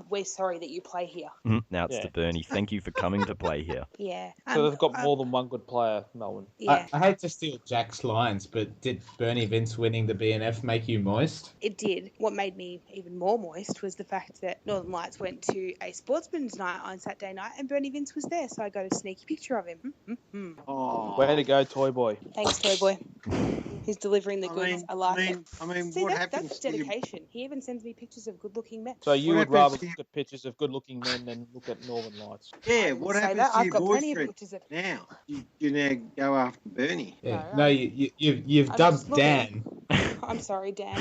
we're sorry that you play here. Now it's to Bernie. Thank you for coming to play here. Yeah. So they've got more than one good player, Melbourne. Yeah, I hate to steal Jack's lines, but did Bernie Vince winning the BNF make you moist? it did. What made me even more moist was the fact that Northern Lights went to a sportsman's night on Saturday night and Bernie Vince was there, so I got a sneaky picture of him. Oh. Way to go, Toy Boy. Thanks, Toy Boy. He's delivering the goods. I like it. I mean, See, what that's happens to you? dedication. He even sends me pictures of good-looking men. So you What would happens rather to you- look at pictures of good-looking men than look at Northern Lights? Yeah, I didn't what say happens that. to I've your got plenty of boyfriend pictures of. now? You now go after Bernie. Yeah. No, No, you've I'm dubbed just looking. Dan. I'm sorry, Dan.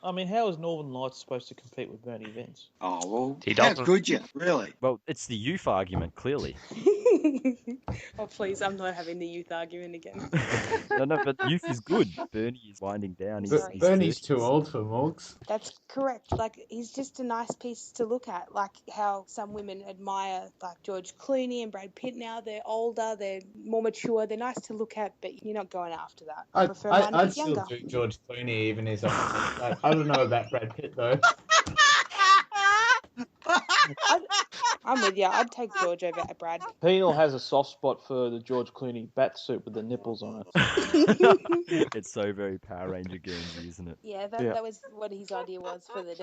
I mean, how is Northern Lights supposed to compete with Bernie Vince? Oh well, He how doesn't. could you really? Well, it's the youth argument, clearly. Oh, please, I'm not having the youth argument again. No, but youth is good. Bernie is winding down. He's, Sorry. he's Bernie's 30s. too old for Morgs. That's correct. Like, he's just a nice piece to look at. Like how some women admire, like George Clooney and Brad Pitt now. They're older, they're more mature, they're nice to look at, but you're not going after that. I prefer mine a I'd bit still younger. do George Clooney even his own. I don't know about Brad Pitt though. I'm with you. I'd take George over Brad. Penal has a soft spot for the George Clooney bat suit with the nipples on it. It's so very Power Ranger Guernsey, isn't it? Yeah, Yeah. that was what his idea was for the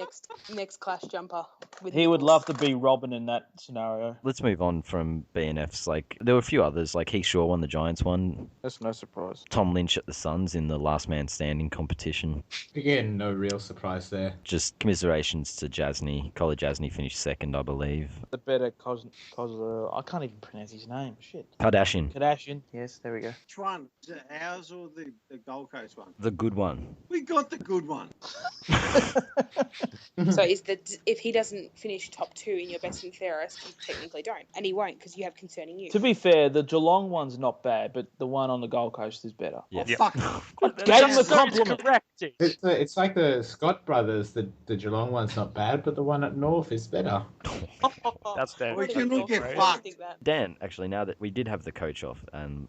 next clash jumper. With He would nipples. love to be Robin in that scenario. Let's move on from BNFs. Like, there were a few others. Like, Heath Shaw won the Giants one. That's no surprise. Tom Lynch at the Suns in the last man standing competition. Again, no real surprise there. Just commiserations to Jasny. Collar Jasny finished second, I believe. The better I can't even pronounce his name. Shit. Kardashian. Yes, there we go. Which one? Is it ours or the Gold Coast one? The good one. We got the good one. So if he doesn't finish top 2 in your best and fairest, you technically don't, and he won't because you have concerning you. To be fair, the Geelong one's not bad, but the one on the Gold Coast is better. Yeah. Fuck. Gave him a compliment. Correct. It's like the Scott brothers. The Geelong one's not bad, but the one at North is better. That's fair. We can all get Right. fucked. Dan, actually, now that we did have the coach off,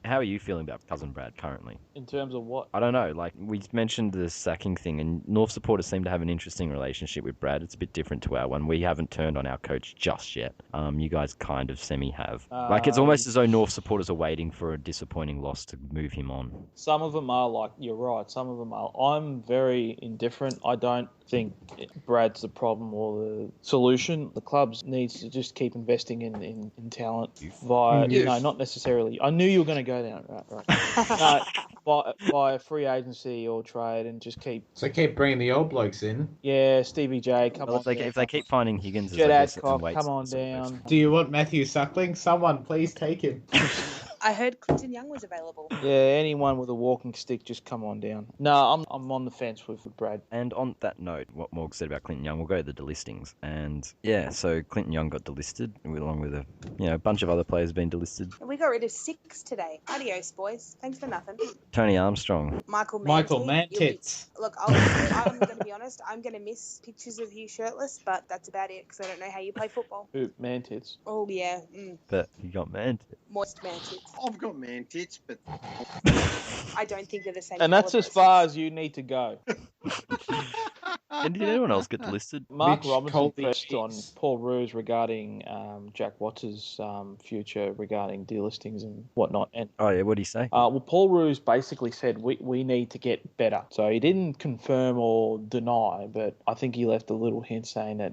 how are you feeling about Cousin Brad currently? In terms of what? I don't know. Like, we mentioned the sacking thing, and North supporters seem to have an interesting relationship with Brad. It's a bit different to our one. We haven't turned on our coach just yet. You guys kind of semi-have. Like, it's almost as though North supporters are waiting for a disappointing loss to move him on. Some of them are like, you're right, some of them are. I'm very indifferent. I don't think Brad's the problem or the solution. The clubs needs to just keep investing in talent via, no, not necessarily. I knew you were going to go down, right. No, by a free agency or trade and just keep. So keep bringing the old blokes in. Yeah, Stevie J, come Well, on. if they keep finding Higgins, Jed I guess, Adcock, and come on down. Do you want Matthew Suckling? Someone please take him. I heard Clinton Young was available. Yeah, anyone with a walking stick, just come on down. No, I'm on the fence with Brad. And on that note, what Morg said about Clinton Young, we'll go to the delistings. And yeah, so Clinton Young got delisted, along with a bunch of other players being delisted. We got rid of 6 today. Adios, boys. Thanks for nothing. Tony Armstrong. Michael Mantits. Look, I'm going to be honest. I'm going to miss pictures of you shirtless, but that's about it because I don't know how you play football. Who? Man tits. Oh, yeah. But he got manned. Moist man tits. I've got man tits, but I don't think they're the same. And that's as far as you need to go. And did anyone else get delisted? Mark Mitch Robinson Colby pressed on Cheeks. Paul Roos regarding Jack Watts' future regarding delistings and whatnot. And Oh yeah, what did he say? well, Paul Roos basically said we need to get better. So he didn't confirm or deny, but I think he left a little hint saying that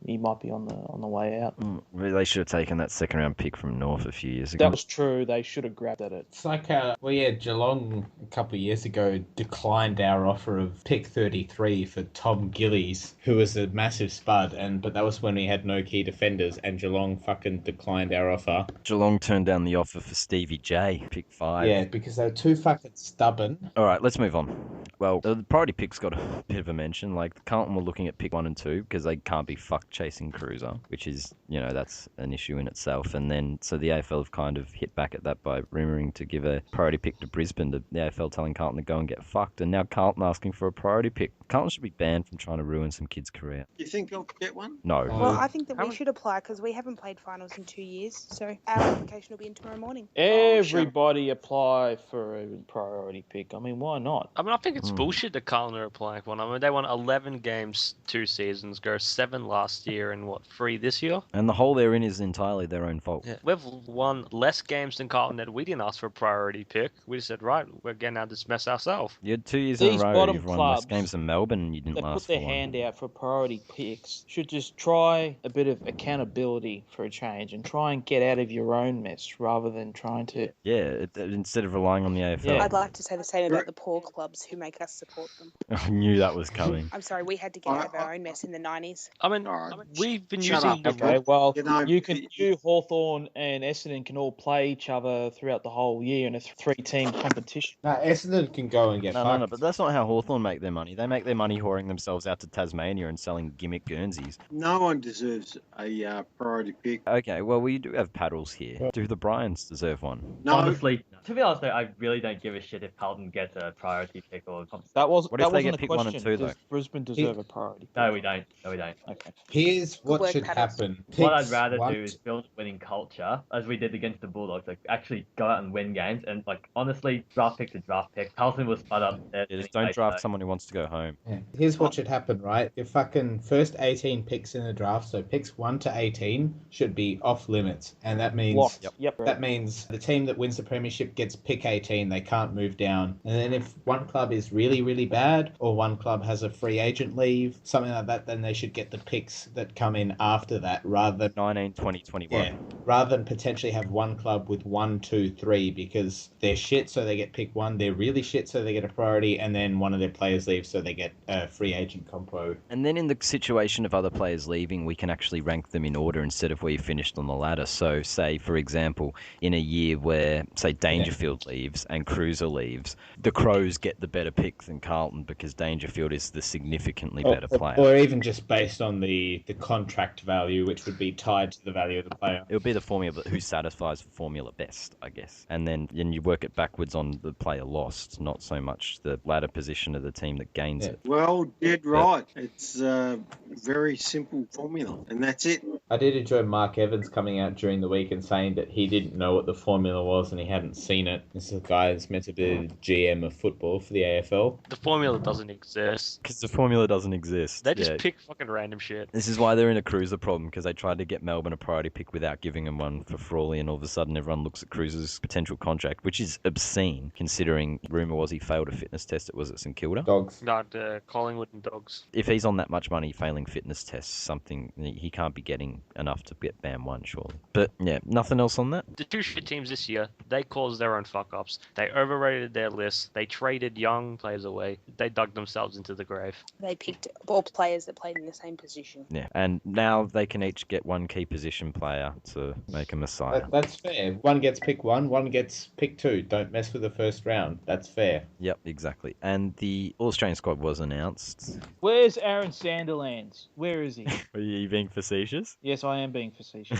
he might be on the way out. Really, they should have taken that second round pick from North a few years ago. That was true. They should have grabbed at it. It's like how, Geelong a couple of years ago declined our offer of pick 33 for Tom Gillies, who was a massive spud, but that was when we had no key defenders, and Geelong fucking declined our offer. Geelong turned down the offer for Stevie J, pick 5. Yeah, because they were too fucking stubborn. All right, let's move on. Well, the priority picks got a bit of a mention. Like, Carlton were looking at pick 1 and 2 because they can't be fucked chasing Cruiser, which is, that's an issue in itself. And then, so the AFL have kind of hit back at that by rumouring to give a priority pick to Brisbane, the AFL telling Carlton to go and get fucked. And now Carlton asking for a priority pick. Carlton should be banned banned from trying to ruin some kid's career. You think I'll get one? No. Well, I think that How we many- should apply because we haven't played finals in 2 years. So our application will be in tomorrow morning. Everybody apply for a priority pick. I mean, why not? I mean, I think it's bullshit that Carlton are applying for one. I mean, they won 11 games 2 seasons ago, 7 last year, and 3 this year? And the hole they're in is entirely their own fault. Yeah. We've won less games than Carlton that we didn't ask for a priority pick. We just said, right, we're getting out of this mess ourselves. You had 2 years in These a row bottom you've won less clubs games than Melbourne and you didn't That last put their for one. hand out for priority picks should just try a bit of accountability for a change and try and get out of your own mess rather than trying to. Yeah, instead of relying on the AFL. Yeah. I'd like to say the same about the poor clubs who make us support them. I knew that was coming. I'm sorry, we had to get out of our own mess in the 90s. I mean, Alright, we've been shut using up. the Okay, well, You know, you, Hawthorn and Essendon can all play each other throughout the whole year in a 3-team competition. No, Essendon can go and get No, fucked. but that's not how Hawthorn make their money. They make their money whoring themselves out to Tasmania and selling gimmick Guernseys. no one deserves a priority pick. Okay, well, we do have paddles here. Do the Bryans deserve one? No, Honestly, to be honest, though, I really don't give a shit if Carlton gets a priority pick or. That What if that they wasn't get a pick 1 and question. 2 though? Does Brisbane deserve a priority? No, we don't. No, we don't. Okay. Here's what work, should Paddles. happen. What I'd Picks rather one, do is build a winning culture, as we did against the Bulldogs. Like, actually go out and win games. And, like, honestly, draft pick's a draft pick. Carlton was spud up there. Yeah, just don't draft someone who wants to go home. Yeah. Here's what should happen, right? Your fucking first 18 picks in the draft, so picks 1 to 18 should be off limits, and that means Locked. Yep. that means the team that wins the premiership gets pick 18. They can't move down. And then if one club is really, really bad, or one club has a free agent leave, something like that, then they should get the picks that come in after that, rather than 19, 20, 21. yeah, rather than potentially have one club with 1, 2, 3 because they're shit, so they get pick 1. They're really shit, so they get a priority, and then one of their players leaves, so they get a free agent compo. And then in the situation of other players leaving, we can actually rank them in order instead of where you finished on the ladder. So, say, for example, in a year where, say, Dangerfield leaves and Cruiser leaves, the Crows get the better pick than Carlton because Dangerfield is the significantly better player. Or even just based on the contract value, which would be tied to the value of the player. It would be the formula who satisfies the formula best, I guess. And then you work it backwards on the player lost, not so much the ladder position of the team that gains it. well, dead right. It's a very simple formula, and that's it. I did enjoy Mark Evans coming out during the week and saying that he didn't know what the formula was and he hadn't seen it. This is a guy that's meant to be the GM of football for the AFL. The formula doesn't exist. Because the formula doesn't exist. They just Yeah. pick fucking random shit. This is why they're in a Cruiser problem, because they tried to get Melbourne a priority pick without giving them one for Frawley, and all of a sudden everyone looks at Cruiser's potential contract, which is obscene, considering rumour was he failed a fitness test at St Kilda. Dogs. Not Collingwood and Dogs. If he's on that much money failing fitness tests, he can't be getting enough to get BAM 1, surely. But yeah, nothing else on that? The 2 shit teams this year, they caused their own fuck-ups. They overrated their list. They traded young players away. They dug themselves into the grave. They picked all players that played in the same position. Yeah, and now they can each get one key position player to make a messiah. That's fair. One gets pick 1, one gets pick 2. Don't mess with the first round. That's fair. Yep, exactly. And the All-Australian squad was announced. Where's Aaron Sanderlands? Where is he? Are you being facetious? Yes, I am being facetious.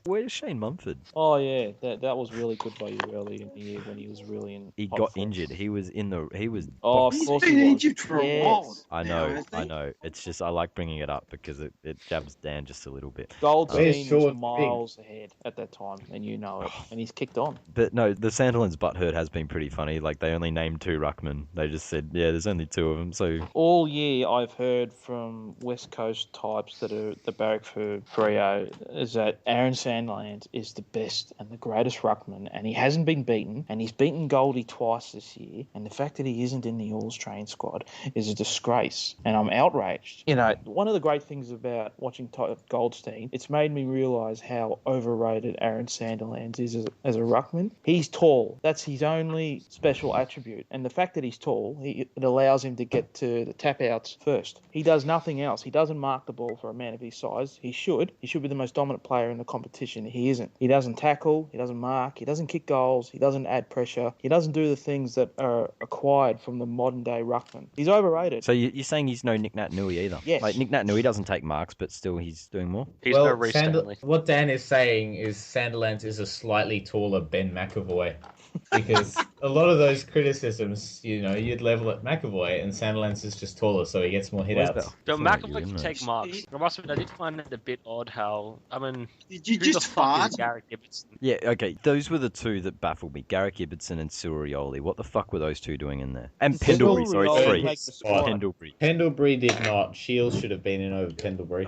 Where's Shane Mumford? Oh yeah, that was really good by you early in the year when he was really in. He top got form. injured. He was Oh, of He's course been he was. injured for a while. I now, know, hasn't I he? know. It's just I like bringing it up because it jabs Dan just a little bit. Goldstein Sean was miles ahead at that time, and you know it. And he's kicked on. But no, the Sandilands butthurt has been pretty funny. Like they only named 2 ruckmen. They just said, yeah, there's only 2 of them. So All year, I've heard from West Coast types that are the barrack for Freo is that Aaron Sandlands is the best and the greatest ruckman, and he hasn't been beaten, and he's beaten Goldie twice this year, and the fact that he isn't in the All-Australian squad is a disgrace, and I'm outraged. You know, one of the great things about watching Goldstein, it's made me realise how overrated Aaron Sandilands is as a ruckman. He's tall. That's his only special attribute, and the fact that he's tall, it allows him to get to the tap outs first. He does nothing else. He doesn't mark the ball for a man of his size. he should be the most dominant player in the competition. He isn't. He doesn't tackle, he doesn't mark, he doesn't kick goals, he doesn't add pressure, he doesn't do the things that are acquired from the modern day ruckman. He's overrated. So you're saying he's no Nick Nat Nui either? Yes. Like Nick Nat Nui doesn't take marks, but still he's doing more? He's no Reece Stanley. What Dan is saying is Sandilands is a slightly taller Ben McAvoy. Because a lot of those criticisms, you'd level at McAvoy, and Sandilands is just taller, so he gets more hit-outs. So McAvoy can take marks. I must admit, I did find it a bit odd how, Did you who just the fuck fart? is Garrick Ibbotson? Yeah, okay. Those were the two that baffled me. Garrick Ibbotson and Cyril Rioli. What the fuck were those two doing in there? And Pendlebury, sorry, three. Pendlebury. Pendlebury did not. Shields should have been in over Pendlebury.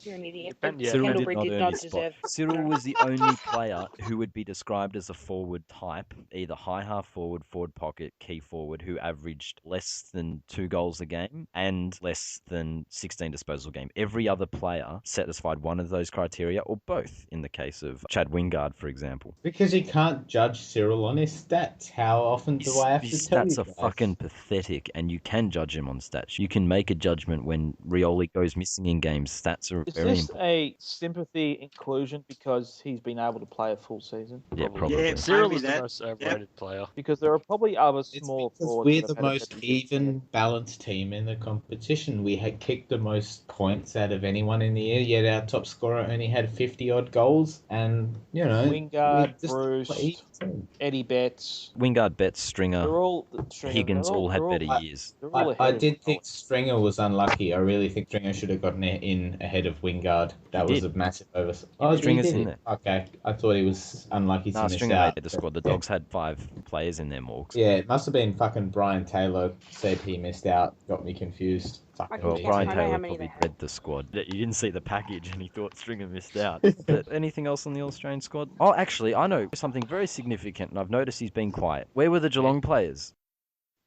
You're an idiot. Cyril Pendlebury did did not earn not his spot. deserve. Cyril was the only player who would be described as a forward type, either high half forward, forward pocket, key forward, who averaged less than 2 goals a game and less than 16 disposals a game. Every other player satisfied one of those criteria, or both, in the case of Chad Wingard, for example. Because you can't judge Cyril on his stats. How often do I have His to tell you stats are guys? fucking pathetic, and you can judge him on stats. You can make a judgment when Rioli goes missing in games. Stats are Is very this important. a sympathy inclusion because he's been able to play a full season? Yeah, probably. Yeah, Cyril maybe is the that. most overrated player. Because there are probably other It's small because forwards. we're that the have had a most better even, balanced team in the competition. We had kicked the most points out of anyone in the year, yet our top scorer only had 50-odd goals. And, Wingard, we just Bruce, played the team. Eddie Betts. Wingard, Betts, Stringer, They're all Higgins all had better years. They're all I ahead of did think Collins. Stringer was unlucky. I really think Stringer should have gotten in ahead of Wingard. That He was did. a massive oversight. Oh, Stringer's he did in it. Okay, I thought he was unlucky to miss Stringer out. made the squad. The Dogs had 5 players in their Morgs. Yeah, it must have been fucking Brian Taylor said he missed out. Got me confused. Fucking Well, Yes, Brian I know how Taylor many they probably had. read the squad. You didn't see the package and he thought Stringer missed out. But anything else on the All-Australian squad? Oh, actually, I know something very significant, and I've noticed he's been quiet. Where were the Geelong players?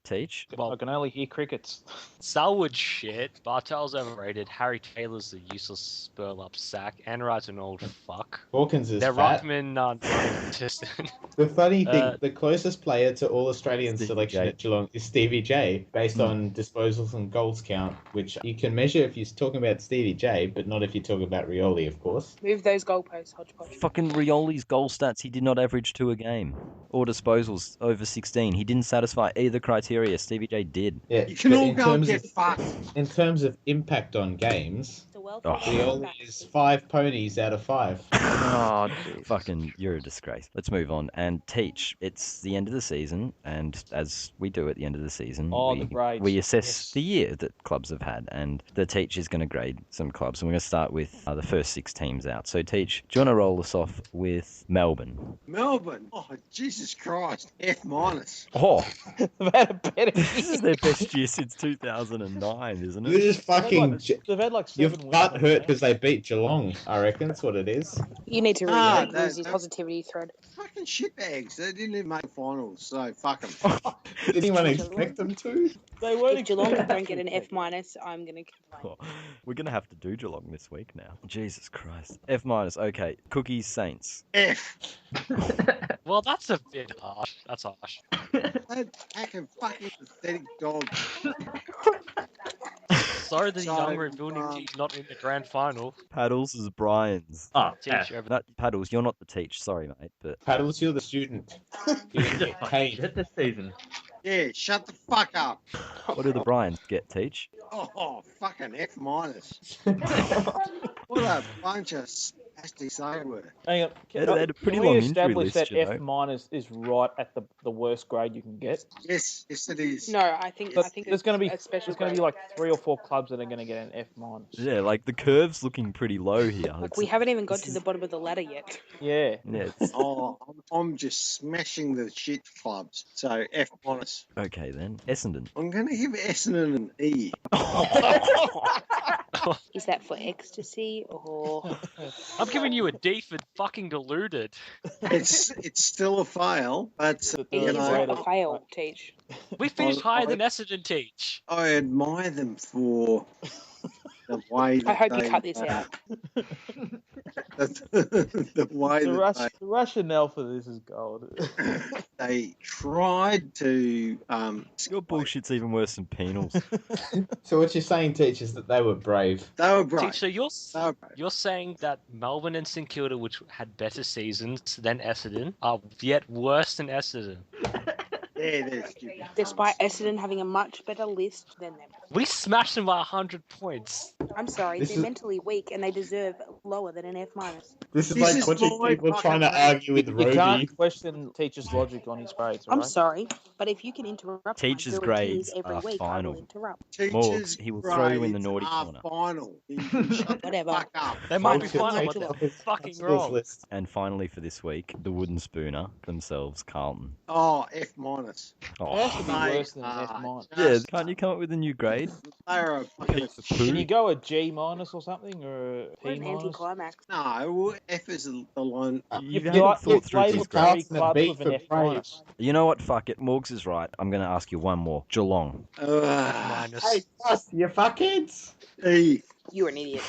Teach? I can only hear crickets. Selwood shit. Bartel's overrated. Harry Taylor's a useless spurl-up sack. Enright's an old fuck. Hawkins is Their fat. ruckman non-existent. The funny thing, the closest player to All-Australian Stevie selection J. at Geelong is Stevie J, based on disposals and goals count, which you can measure if you're talking about Stevie J, but not if you're talking about Rioli, of course. Move those goalposts, hodgepodge. Fucking Rioli's goal stats, he did not average 2 a game. Or disposals over 16. He didn't satisfy either criteria. Stevie J did. Yeah, You can but all in go and terms get fucked. in terms of impact on games, The wealth Oh. of Rioli is 5 ponies out of 5. Oh, jeez. Fucking, you're a disgrace. Let's move on and teach. It's the end of the season, and as we do at the end of the season, The grades. we assess Yes. the year that clubs have had, and the teach is going to grade some clubs. And we're going to start with the first 6 teams out. So, teach, do you want to roll us off with Melbourne? Melbourne. Oh, Jesus Christ. F minus. Oh, They've had a better this is their best year since 2009, isn't You're it? just fucking... They've had like Your 7 wins. butt hurt because they beat Geelong, I reckon. That's what it is. You need to Ah, read that- Lucy's that- positivity thread. Fucking shitbags. They didn't even make finals, so fuck them. Did anyone expect them to? They weren't If Geelong expected don't get an to. F minus, I'm gonna complain. Oh, we're going to have to do Geelong this week now. Jesus Christ. F minus. Okay. Cookies Saints. F. Well, that's a bit harsh. That's harsh. That fucking pathetic dog. Sorry the So, young rebuilding team's not in the grand final. Paddles is Brian's. Ah, Teach over No, Paddles, you're not the teach. Sorry, mate. But Paddles, you're the student. You Just get fucking paid. shit this season. Yeah, shut the fuck up. what do the Bryans get, teach? Oh, fucking F minus. What a bunch of spastics they were. Hang on. They had a pretty Can long we injury establish list, that you know. F minus is right at the worst grade you can get? Yes, it is. No, I think But there's going to be a special there's going to be like 3 or 4 clubs that are going to get an F minus. Yeah, like the curve's looking pretty low here. Like It's- we haven't even got to the bottom of the ladder yet. Yeah. Yeah, it's... Oh, I'm just smashing the shit clubs. So F minus. Okay then. Essendon. I'm going to give Essendon an E. Is that for ecstasy or? I'm giving you a D for fucking deluded. It's still a fail, but The It you is third know, a fail, Teach. We finished I- higher than Essendon, Teach. I admire them for the way that I hope you they, cut this out. the way The rationale for this is gold. they tried to Your bullshit's even worse than Penal's. So what you're saying, Teach, is that they were brave. they were brave. So you're They were brave. you're saying that Melbourne and St Kilda, which had better seasons than Essendon, are yet worse than Essendon. Yeah, they're stupid. Despite Essendon having a much better list than them. We smashed them by 100 points. I'm sorry, This they're is- mentally weak and they deserve lower than an F minus. This is This like is watching my people trying to fucking- argue with You Roby. can't question teacher's logic on his grades, I'm alright? sorry, but if you can interrupt Teachers' my grades grades every are week, final. I will interrupt. Teachers' Morgs, he will throw you in the grades naughty are corner. final. You can shut the Whatever. fuck up. They might be Teacher- final, but teacher- they're teacher- fucking teacher's wrong. list. And finally for this week, the Wooden Spooner themselves, Carlton. Oh, F minus. It has to be They worse than an F are minus. Yeah, just- can't you come up with a new grade? They are a fucking Piece of poo. Can you go a G minus or something, or a What P an minus? anticlimax. no. F is the line. You You've haven't thought through labelled these three grades. Carlton clubs beat with an for F praise. minus. You know what? Fuck it. Morgs is right. I'm going to ask you one more. Geelong. Minus. Hey, boss, you fuckheads! E. You're an idiot.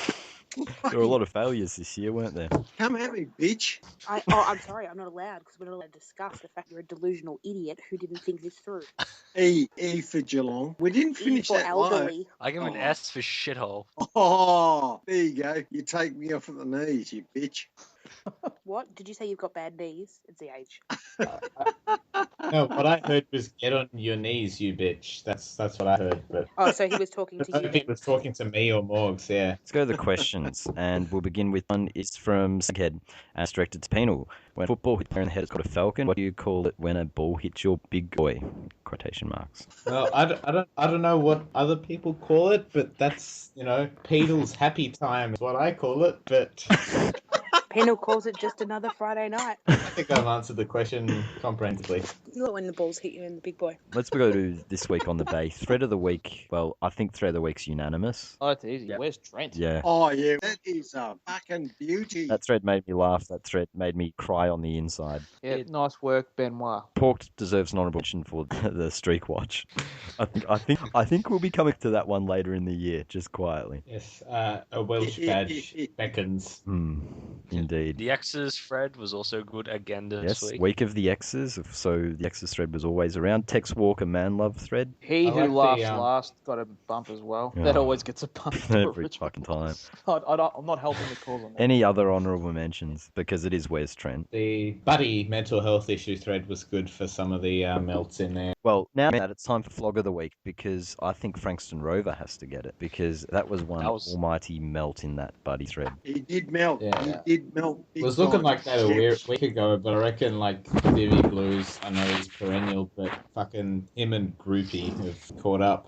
There were a lot of failures this year, weren't there? Come at me, bitch. I'm sorry, I'm not allowed because we're not allowed to discuss the fact you're a delusional idiot who didn't think this through. E for Geelong. We didn't E finish for that low. elderly. I give him an Oh. S for shithole. Oh, there you go. You take me off at the knees, you bitch. What? Did you say you've got bad knees? It's the age. No, what I heard was get on your knees, you bitch. That's what I heard. But Oh, so he was talking I to don't you know if he then. was talking to me or Morgs. Yeah. Let's go to the questions, and we'll begin with one. It's from Saghead, and it's directed to Penal. When football hits in the head, it's called a falcon. What do you call it when a ball hits your big boy? Quotation marks. Well, I don't know what other people call it, but that's Penal's happy time is what I call it. But Penal calls it just another Friday night. I think I've answered the question comprehensively. You know when the balls hit you in the big boy. Let's go to this week on the bay. Thread of the week. Well, I think thread of the week's unanimous. Oh, it's easy. Yeah. Where's Trent? Yeah. Oh, yeah. That is a fucking beauty. That thread made me laugh. That thread made me cry on the inside. Yeah, nice work, Benoit. Pork deserves an honourable mention for the streak watch. I think we'll be coming to that one later in the year, just quietly. Yes, a Welsh badge beckons. Indeed. The Exers thread was also good again this Yes, week. week of the X's. So the X's thread was always around. Tex Walker man love thread He I who like laughs the, last got a bump as well. Yeah. That always gets a bump. every fucking time. I'm not helping the cause on that. Any other honourable mentions? Because it is Wes Trent. The buddy mental health issue thread was good for some of the melts in there. Well, now that it's time for Flog of the Week, because I think Frankston Rover has to get it, because that was one almighty melt in that buddy thread. He did melt. Yeah. He did melt. It was looking like that a week ago, but I reckon like Divi Blues, I know he's perennial, but fucking him and Groupie have caught up.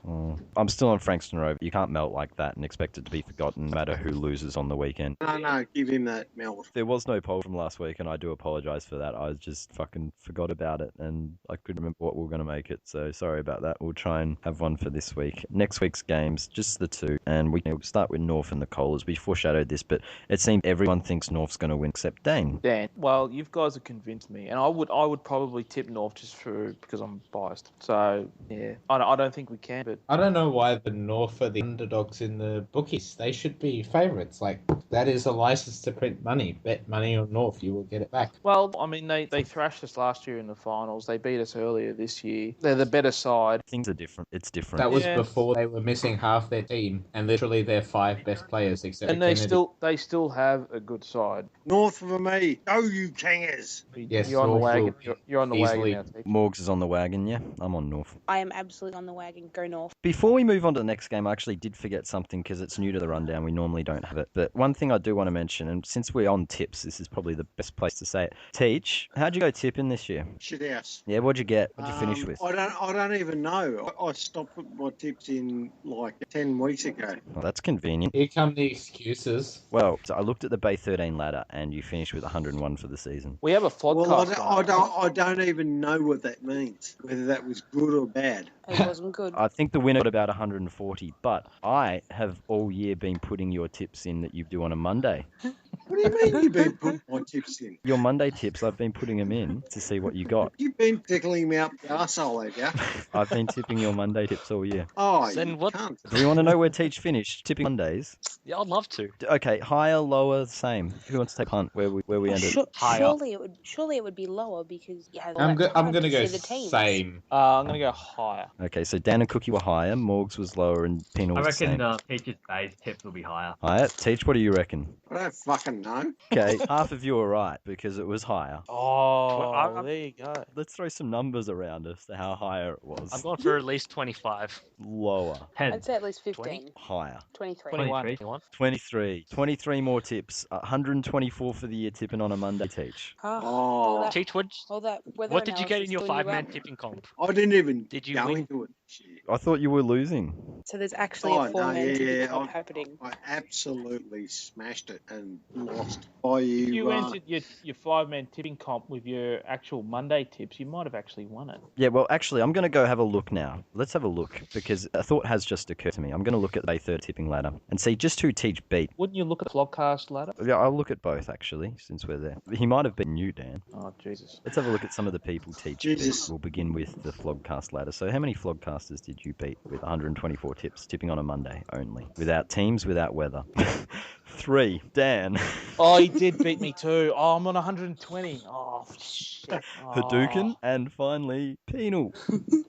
I'm still on Frankston Rover. You can't melt like that and expect it to be forgotten no matter who loses on the weekend. No, give him that melt. There was no poll from last week, and I do apologise for that. I just fucking forgot about it, and I couldn't remember what we were going to make it, so sorry about that. We'll try and have one for this week. Next week's games, just the two, and we'll start with North and the Colas. We foreshadowed this, but it seems everyone thinks North's going to win except Dane. Dan, well, you guys have convinced me, and I would probably tip North just because I'm biased. So yeah, I don't think we can, but I don't know why the North are the underdogs in the bookies. They should be favourites. Like, that is a license to print money. Bet money on North, you will get it back. well, I mean they thrashed us last year in the finals. They beat us earlier this year. They're the better side. Things are different. It's different. That was Yeah. before they were missing half their team, and literally their 5 best players, except And for they Kennedy. still have a good side. North for me. Go, you Kangers. Yes, you're on the North wagon. will You're on the easily- wagon now, Teach. Morgs is on the wagon, yeah? I'm on North. I am absolutely on the wagon. Go North. Before we move on to the next game, I actually did forget something because it's new to the rundown. We normally don't have it. But one thing I do want to mention, and since we're on tips, this is probably the best place to say it. Teach, how'd you go tipping this year? Shit house. Yeah, what'd you get? What'd you finish with? I don't even know. I stopped putting my tips in like 10 weeks ago. Well, that's convenient. Here come the excuses. Well, so I looked at the Bay 13 ladder, and you finished with 101 for the season. We have a podcast. Well, I don't even know what that means, whether that was good or bad. It wasn't good. I think the winner got about 140, but I have all year been putting your tips in that you do on a Monday. What do you mean you've been putting my tips in? Your Monday tips, I've been putting them in to see what you got. You've been tickling me up the arsehole, have you? I've been tipping your Monday tips all year. Oh, Then you what- can't. Do you want to know where Teach finished tipping Mondays? Yeah, I'd love to. Okay, higher, lower, same. Who wants to take punt where we ended? Higher. Surely it would be lower because you had all I'm that going time to to go see the teams. same. I'm going to go higher. Okay, so Dan and Cookie were higher, Morgs was lower, and Penal I was the reckon same. Peach's base tips will be higher. Higher? Teach, what do you reckon? I don't fucking know. Okay, half of you are right because it was higher. Oh, I'm- there you go. Let's throw some numbers around us to how higher it was. I'm going for at least 25. Lower. 10. I'd say at least 15. 20? Higher. 23. 23. 23. 23 more tips. 124 for the year tipping on a Monday, Teach. Oh, that, Teach, all that weather what did you get in analysis your doing you 5-man well. tipping comp? I didn't even Did you go win? into it. Shit. I thought you were losing. So there's actually Oh, a no, four-man tipping yeah, comp happening. I absolutely smashed it and lost by If you. you entered your 5-man tipping comp with your actual Monday tips, you might have actually won it. Yeah, well, actually, I'm going to go have a look now. Let's have a look, because a thought has just occurred to me. I'm going to look at the Day 3rd tipping ladder and see just who Teach beat. Wouldn't you look at the vlogcast ladder? Yeah, I'll look at both, actually, since we're there. He might have been you, Dan. Oh, Jesus. Let's have a look at some of the people Teach Jesus. beat. We'll begin with the Flogcast ladder. So how many Flogcasters did you beat with 124 tips, tipping on a Monday only? Without teams, without weather. 3. Dan. Oh, he did beat me too. Oh, I'm on 120. Oh, shit. Hadouken. And finally, Penal.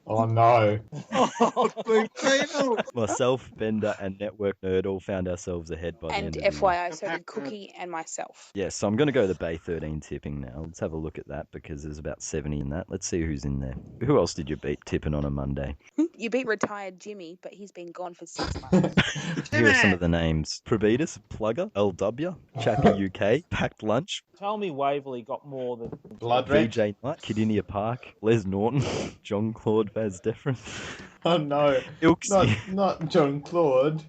Oh no. Oh, big Penal. Myself, Bender, and Network Nerd all found ourselves ahead by the And end of the year. FYI, so did Cookie and myself. Yeah, so I'm going to go to Bay 13 tipping now. Let's have a look at that because there's about 70 in that. Let's see who's in there. Who else did you beat tipping on a Monday? You beat retired Jimmy, but he's been gone for 6 months. Here are some of the names. Probetus, Plugger, LW, Chappy UK, Packed Lunch, Tell me Waverley got more than... Blood red. VJ Knight, Kidinia Park, Les Norton, John Claude Vaz Defrin, Oh no. Ilksy. Not John Claude.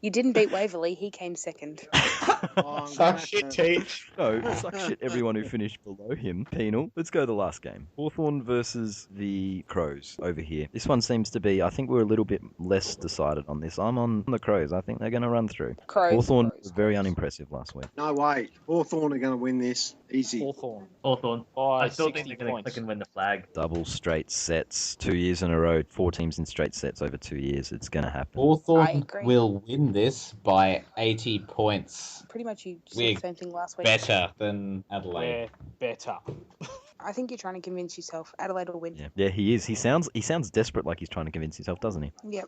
You didn't beat Waverley, he came second. Oh, I'm Suck gonna shit, have to- Teach. No, suck shit everyone who finished below him. Penal. Let's go to the last game. Hawthorn versus the Crows over here. This one seems to be, I think we're a little bit less decided on this. I'm on the Crows. I think they're going to run through. Crows. Hawthorn Crows, was very Crows. unimpressive last week. No way. Hawthorn are going to win this. Easy. Hawthorn. Hawthorn. By I still 60 think they're going to points. click and win the flag. Double straight sets, 2 years in a row, 4 teams in straight sets over 2 years. It's going to happen. I Hawthorn agree. will win this by 80 points. Pretty much you said We're the same thing last week. Better than Adelaide. We're better. I think you're trying to convince yourself Adelaide will win. Yeah, he is. He sounds desperate, like he's trying to convince himself, doesn't he? Yep.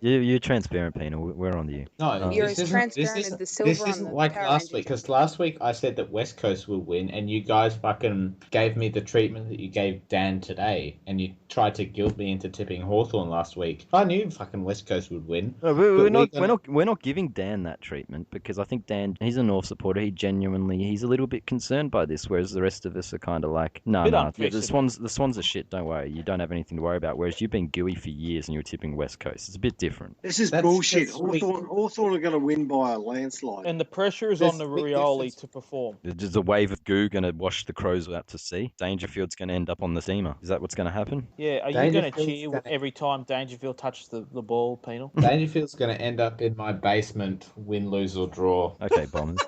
You're transparent, Penal. We're on to you. No, You're this as isn't- transparent this as isn't- the silver This on isn't the like Power last Rangers. week, because last week I said that West Coast would win, and you guys fucking gave me the treatment that you gave Dan today, and you tried to guilt me into tipping Hawthorn last week. I knew fucking West Coast would win. No, But we're not giving Dan that treatment because I think Dan, he's a North supporter. He's a little bit concerned by this, whereas the rest of us are kind of like, no, Bit the unprecedented. Swans are shit. Don't worry, you don't have anything to worry about. Whereas you've been gooey for years and you're tipping West Coast. It's a bit different. This is That's- bullshit. that's sweet. Hawthorn are going to win by a landslide. And the pressure is There's on the big Rioli difference. to perform. Is a wave of goo going to wash the Crows out to sea? Dangerfield's going to end up on the seamer. Is that what's going to happen? Yeah, are you going to Dangerfield's cheer gonna- every time Dangerfield touches the ball, Penal? Dangerfield's going to end up in my basement, win, lose, or draw. Okay, Bombers.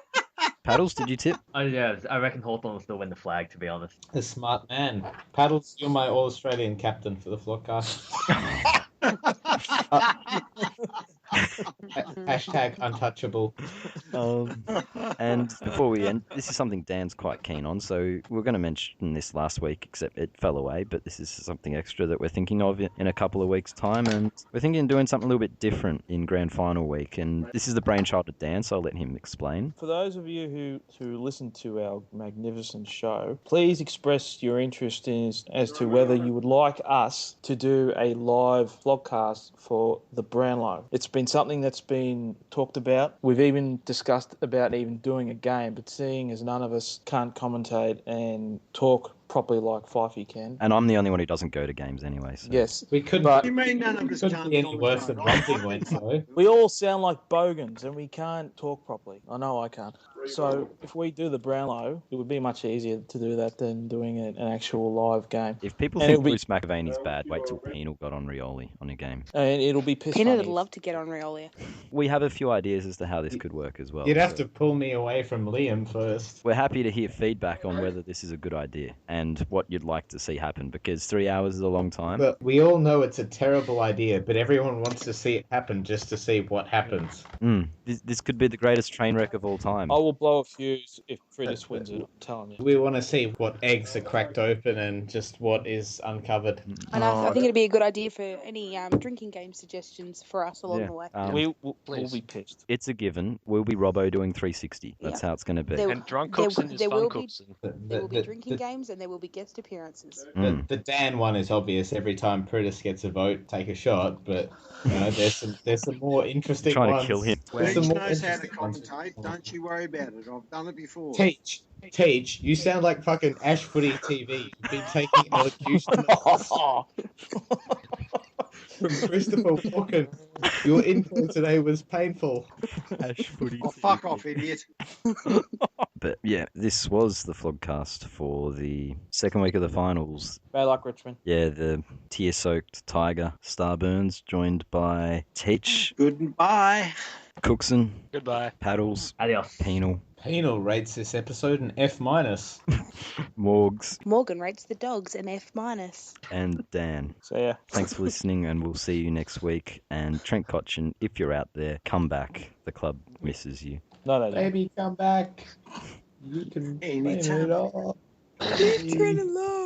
Paddles, did you tip? Oh, yeah, I reckon Hawthorn will still win the flag, to be honest. A smart man. Paddles, you're my All-Australian captain for the Flockcast. Hashtag untouchable. And before we end, this is something Dan's quite keen on. So we're going to mention this last week, except it fell away. But this is something extra that we're thinking of in a couple of weeks' time. And we're thinking of doing something a little bit different in grand final week. And this is the brainchild of Dan, so I'll let him explain. For those of you who listen to our magnificent show, please express your interest as to whether you would like us to do a live vlogcast for the Brownlow. It's been something that's been talked about. We've even discussed about even doing a game, but seeing as none of us can't commentate and talk properly like Fifey can. And I'm the only one who doesn't go to games anyway. So. Yes, We couldn't. But- You mean none of us Couldn't can't be any worse than Romping commentate? Wednesday. we all sound like bogans and we can't talk properly. I know I can't. So if we do the Brownlow, it would be much easier to do that than doing an actual live game. If people And think it'll be- Bruce McAvaney's bad, wait till Penal got on Rioli on a game. And it'll be piss Peanut funny would if- love to get on Riolia. We have a few ideas as to how this could work as well. You'd have so to pull me away from Liam first. We're happy to hear feedback on whether this is a good idea and what you'd like to see happen, because 3 hours is a long time. But we all know it's a terrible idea, but everyone wants to see it happen just to see what happens. This could be the greatest train wreck of all time. I will blow a fuse if Fridis wins it, I'm telling you. We want to see what eggs are cracked open and just what is uncovered. And I think it'd be a good idea for any drinking game suggestions for us along Yeah. the way. We'll be pitched. It's a given. We'll be Robbo doing 360. That's how it's going to be. There- And drunk there- Cooksen is there fun will be- Cooksen. There will be drinking games and there will be guest appearances. The Dan one is obvious. Every time Pritis gets a vote, take a shot. But you know, there's some more interesting Trying ones. to kill him. There's Teach some more knows how to interesting ones. commentate. Don't you worry about it. I've done it before. Teach. You sound like fucking Ash Footy TV. You've been taking elocution from Christopher Walken. Your intro today was painful. Oh, fuck off, idiot. But yeah, this was the vlogcast for the second week of the finals. Bad luck, Richmond. Yeah, the tear-soaked Tiger Starburns, joined by Teach, Goodbye. Cooksen, Goodbye. Paddles, Adios. Penal, Penal rates this episode an F-. Morgs, Morgan rates the dogs an F-. and Dan. So yeah. Thanks for listening, and we'll see you next week. And Trent Cotchin, if you're out there, come back. The club misses you. No, they don't. Baby, come back. You can blame Anytime. it all. Turn it low.